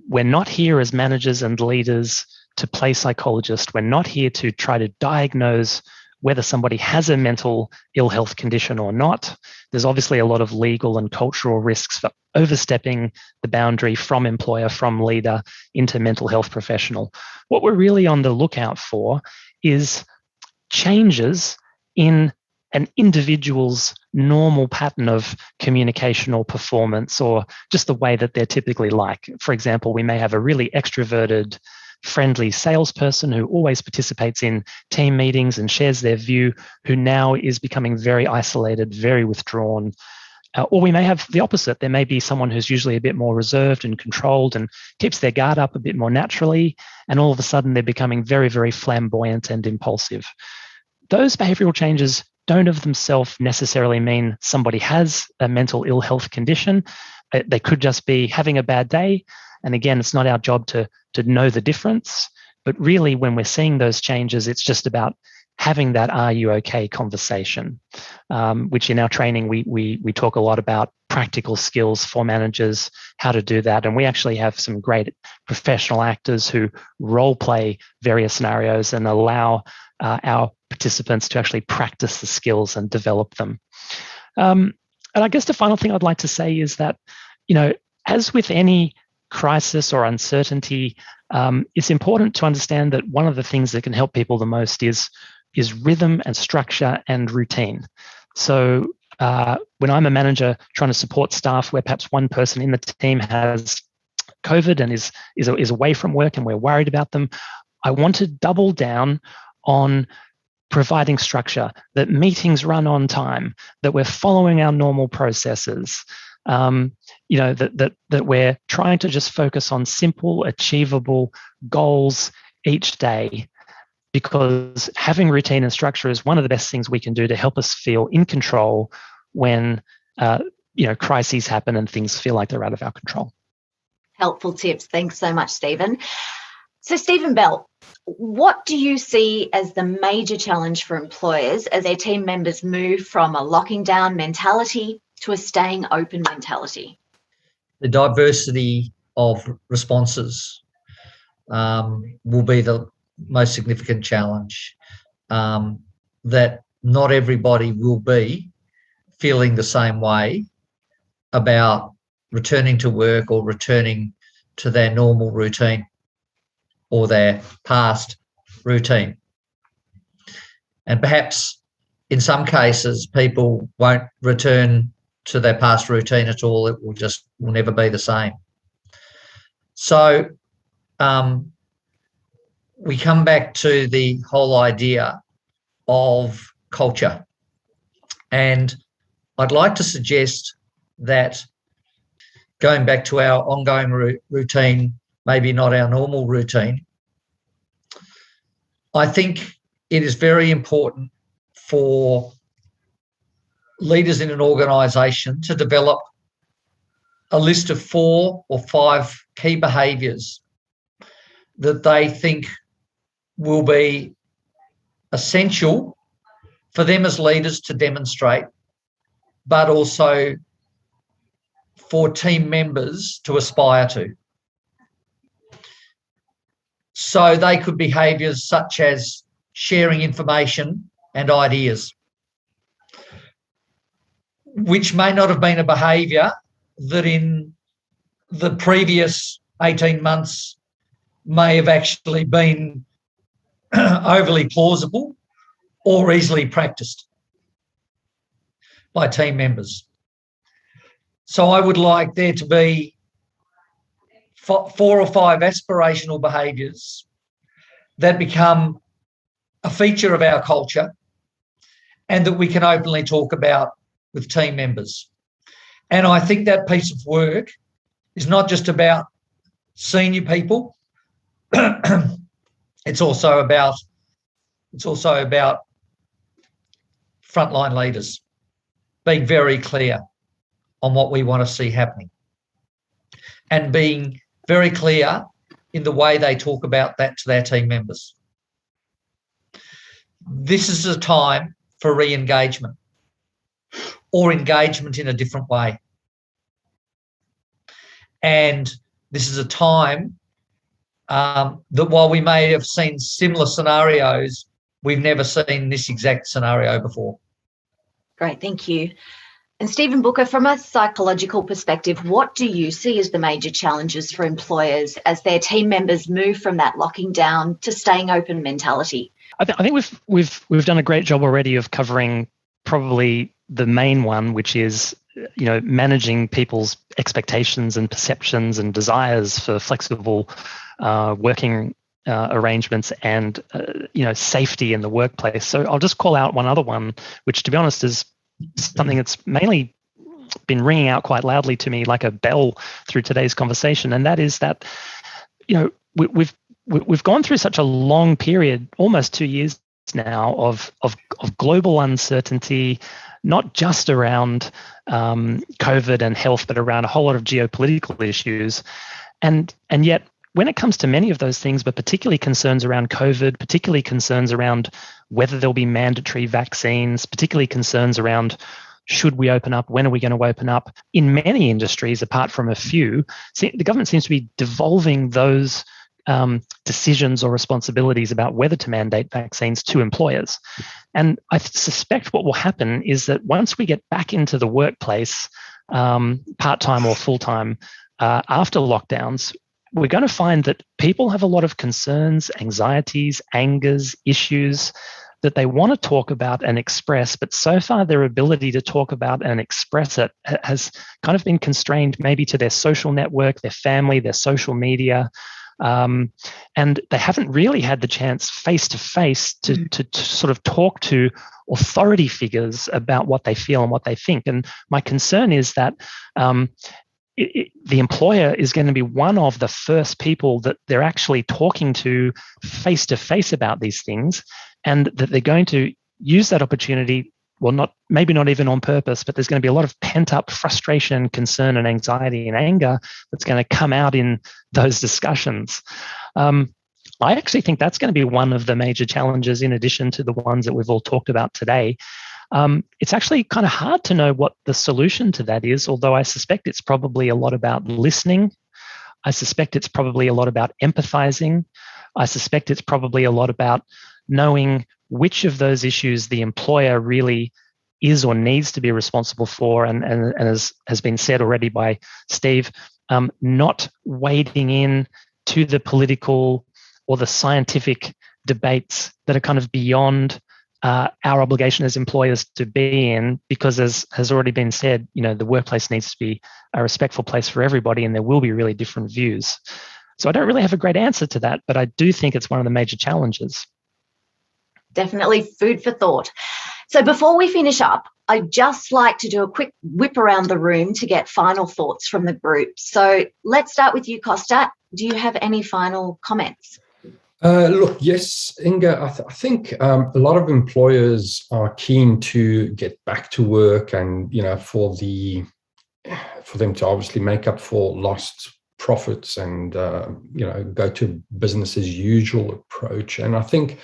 we're not here as managers and leaders to play psychologist. We're not here to try to diagnose whether somebody has a mental ill health condition or not. There's obviously a lot of legal and cultural risks for overstepping the boundary from employer, from leader into mental health professional. What we're really on the lookout for is changes in an individual's normal pattern of communication or performance, or just the way that they're typically like. For example, we may have a really extroverted, friendly salesperson who always participates in team meetings and shares their view, who now is becoming very isolated, very withdrawn. Or we may have the opposite. There may be someone who's usually a bit more reserved and controlled and keeps their guard up a bit more naturally, and all of a sudden they're becoming very, very flamboyant and impulsive. Those behavioral changes don't of themselves necessarily mean somebody has a mental ill health condition. They could just be having a bad day. And again, it's not our job to know the difference. But really, when we're seeing those changes, it's just about having that "are you okay" conversation, which in our training, we talk a lot about practical skills for managers, how to do that. And we actually have some great professional actors who role play various scenarios and allow our participants to actually practice the skills and develop them. And I guess the final thing I'd like to say is that, as with any crisis or uncertainty, it's important to understand that one of the things that can help people the most is rhythm and structure and routine. So when I'm a manager trying to support staff where perhaps one person in the team has COVID and is away from work and we're worried about them, I want to double down on providing structure, that meetings run on time, that we're following our normal processes, that we're trying to just focus on simple, achievable goals each day, because having routine and structure is one of the best things we can do to help us feel in control when crises happen and things feel like they're out of our control. Helpful tips. Thanks so much, Stephen. So, Stephen Bell, what do you see as the major challenge for employers as their team members move from a locking down mentality to a staying open mentality? The diversity of responses will be the most significant challenge, that not everybody will be feeling the same way about returning to work or returning to their normal routine or their past routine. And perhaps in some cases, people won't return to their past routine at all. It will never be the same. So we come back to the whole idea of culture. And I'd like to suggest that going back to our ongoing routine, maybe not our normal routine, I think it is very important for leaders in an organisation to develop a list of 4 or 5 key behaviours that they think will be essential for them as leaders to demonstrate, but also for team members to aspire to. So they could be behaviours such as sharing information and ideas, which may not have been a behaviour that in the previous 18 months may have actually been overly plausible or easily practiced. by team members. So I would like there to be 4 or 5 aspirational behaviours that become a feature of our culture and that we can openly talk about with team members. And I think that piece of work is not just about senior people. It's also about frontline leaders being very clear on what we want to see happening and being very clear in the way they talk about that to their team members. This is a time for re-engagement or engagement in a different way. And this is a time that while we may have seen similar scenarios, we've never seen this exact scenario before. Great, thank you. And Stephen Booker, from a psychological perspective, what do you see as the major challenges for employers as their team members move from that locking down to staying open mentality? I think we've done a great job already of covering probably the main one, which is managing people's expectations and perceptions and desires for flexible working arrangements and safety in the workplace. So I'll just call out one other one, which to be honest is something that's mainly been ringing out quite loudly to me like a bell through today's conversation, and that is that we've gone through such a long period, almost 2 years now, of global uncertainty, not just around COVID and health, but around a whole lot of geopolitical issues, and yet when it comes to many of those things, but particularly concerns around COVID, particularly concerns around whether there'll be mandatory vaccines, particularly concerns around should we open up, when are we going to open up, in many industries, apart from a few, the government seems to be devolving those decisions or responsibilities about whether to mandate vaccines to employers. And I suspect what will happen is that once we get back into the workplace, part-time or full-time, after lockdowns, we're going to find that people have a lot of concerns, anxieties, angers, issues that they want to talk about and express, but so far their ability to talk about and express it has kind of been constrained maybe to their social network, their family, their social media, and they haven't really had the chance face-to-face to sort of talk to authority figures about what they feel and what they think. And my concern is that the employer is going to be one of the first people that they're actually talking to face-to-face about these things, and that they're going to use that opportunity, well, maybe not even on purpose, but there's going to be a lot of pent-up frustration, concern and anxiety and anger that's going to come out in those discussions. I actually think that's going to be one of the major challenges in addition to the ones that we've all talked about today. It's actually kind of hard to know what the solution to that is, although I suspect it's probably a lot about listening. I suspect it's probably a lot about empathizing. I suspect it's probably a lot about knowing which of those issues the employer really is or needs to be responsible for, and as has been said already by Steve, not wading in to the political or the scientific debates that are kind of beyond our obligation as employers to be in, because as has already been said, the workplace needs to be a respectful place for everybody, and there will be really different views. So I don't really have a great answer to that, but I do think it's one of the major challenges. Definitely food for thought. So before we finish up, I'd just like to do a quick whip around the room to get final thoughts from the group. So let's start with you, Costa. Do you have any final comments? Look, yes, Inga, I think a lot of employers are keen to get back to work and, for them to obviously make up for lost profits and, go to business as usual approach. And I think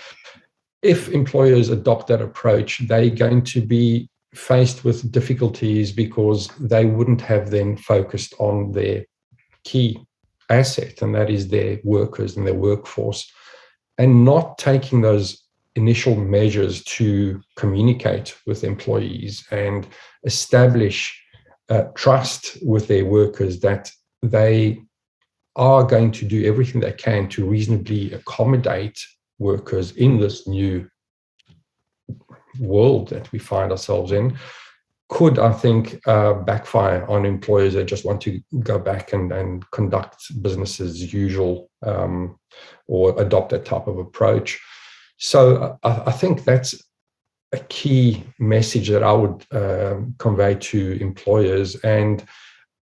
if employers adopt that approach, they're going to be faced with difficulties because they wouldn't have then focused on their key asset, and that is their workers and their workforce, and not taking those initial measures to communicate with employees and establish trust with their workers that they are going to do everything they can to reasonably accommodate workers in this new world that we find ourselves in, could, I think, backfire on employers that just want to go back and conduct business as usual, or adopt that type of approach. So I think that's a key message that I would convey to employers. And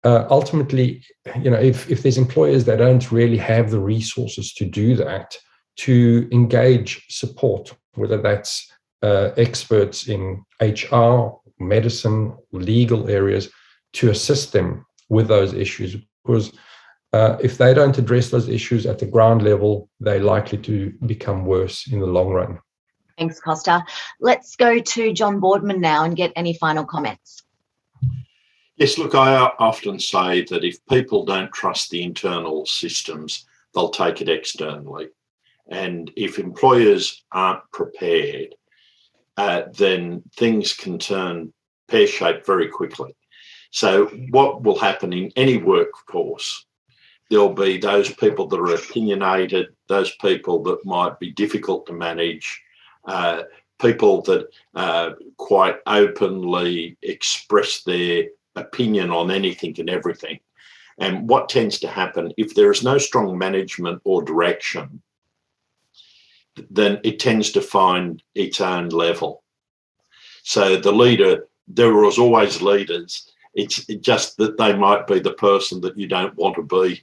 ultimately, if there's employers that don't really have the resources to do that, to engage support, whether that's experts in HR, medicine, legal areas, to assist them with those issues. Because if they don't address those issues at the ground level, they're likely to become worse in the long run. Thanks, Costa. Let's go to John Boardman now and get any final comments. Yes, look, I often say that if people don't trust the internal systems, they'll take it externally. And if employers aren't prepared, then things can turn pear-shaped very quickly. So what will happen in any workforce, there'll be those people that are opinionated, those people that might be difficult to manage, people that quite openly express their opinion on anything and everything. And what tends to happen, if there is no strong management or direction, then it tends to find its own level. So the leader, there was always leaders. It's just that they might be the person that you don't want to be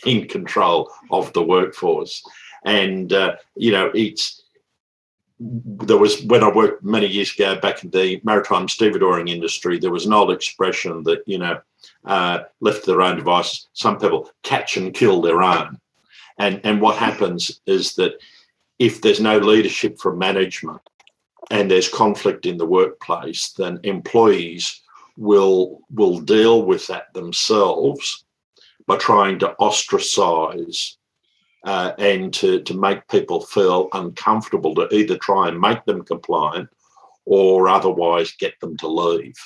in control of the workforce. And, there was, when I worked many years ago back in the maritime stevedoring industry, there was an old expression that, left to their own devices, some people catch and kill their own. And what happens is that if there's no leadership from management and there's conflict in the workplace, then employees will deal with that themselves by trying to ostracize and to make people feel uncomfortable, to either try and make them compliant or otherwise get them to leave.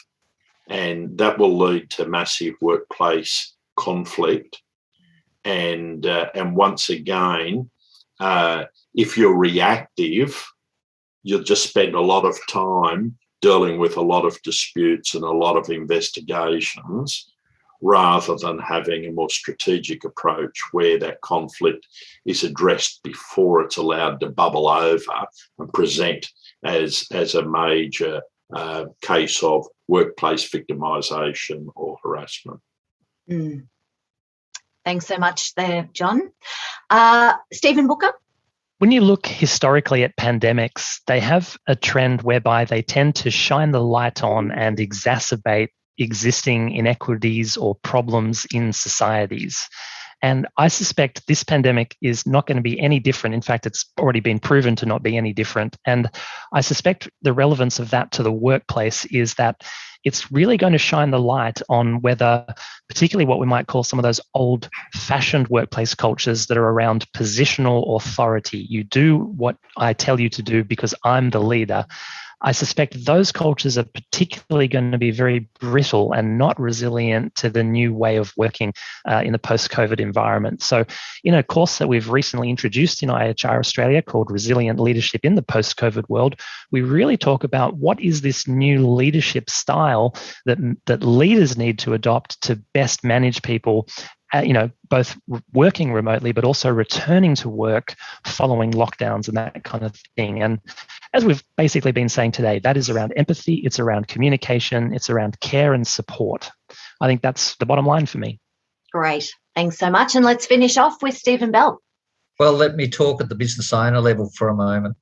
And that will lead to massive workplace conflict. And once again, if you're reactive, you'll just spend a lot of time dealing with a lot of disputes and a lot of investigations, rather than having a more strategic approach where that conflict is addressed before it's allowed to bubble over and present as a major case of workplace victimisation or harassment. Thanks so much there, John. Stephen Booker? When you look historically at pandemics, they have a trend whereby they tend to shine the light on and exacerbate existing inequities or problems in societies. And I suspect this pandemic is not going to be any different. In fact, it's already been proven to not be any different. And I suspect the relevance of that to the workplace is that it's really going to shine the light on whether, particularly what we might call some of those old-fashioned workplace cultures that are around positional authority. You do what I tell you to do because I'm the leader. I suspect those cultures are particularly going to be very brittle and not resilient to the new way of working in the post-COVID environment. So in a course that we've recently introduced in iHR Australia called Resilient Leadership in the Post-COVID World, we really talk about what is this new leadership style that leaders need to adopt to best manage people, both working remotely, but also returning to work following lockdowns and that kind of thing. And as we've basically been saying today, that is around empathy, it's around communication, it's around care and support. I think that's the bottom line for me. Great. Thanks so much. And let's finish off with Stephen Bell. Well, let me talk at the business owner level for a moment.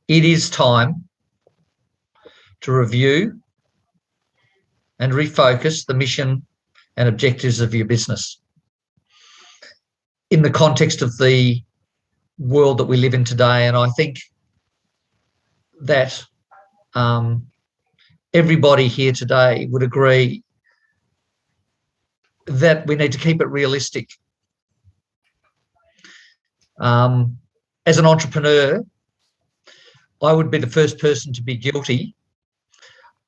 It is time to review and refocus the mission and objectives of your business in the context of the world that we live in today. And I think that everybody here today would agree that we need to keep it realistic. As an entrepreneur, I would be the first person to be guilty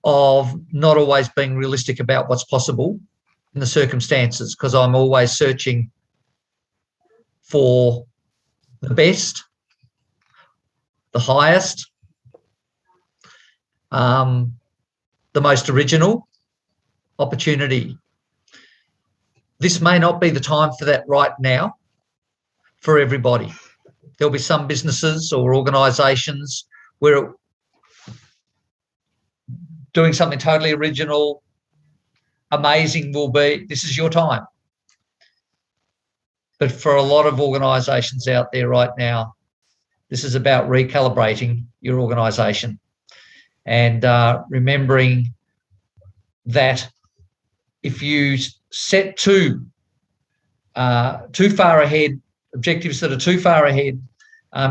of not always being realistic about what's possible in the circumstances, because I'm always searching for the best, the highest, the most original opportunity. This may not be the time for that right now for everybody. There'll be some businesses or organisations where doing something totally original, amazing will be, this is your time. But for a lot of organisations out there right now, this is about recalibrating your organisation and remembering that if you set too far ahead, objectives that are too far ahead,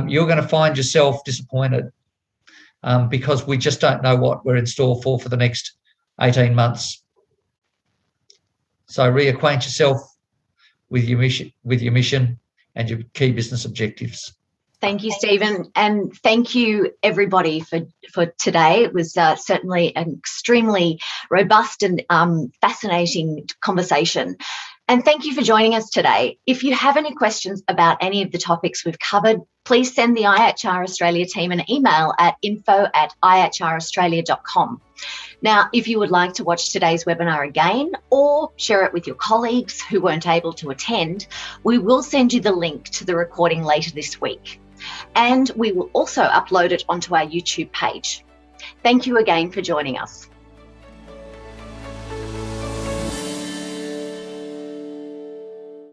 you're going to find yourself disappointed because we just don't know what we're in store for the next 18 months. So reacquaint yourself with your mission and your key business objectives. Thank you, Stephen, and thank you, everybody, for today. It was certainly an extremely robust and fascinating conversation. And thank you for joining us today. If you have any questions about any of the topics we've covered, please send the iHR Australia team an email at info@ihraustralia.com. Now, if you would like to watch today's webinar again or share it with your colleagues who weren't able to attend, we will send you the link to the recording later this week. And we will also upload it onto our YouTube page. Thank you again for joining us.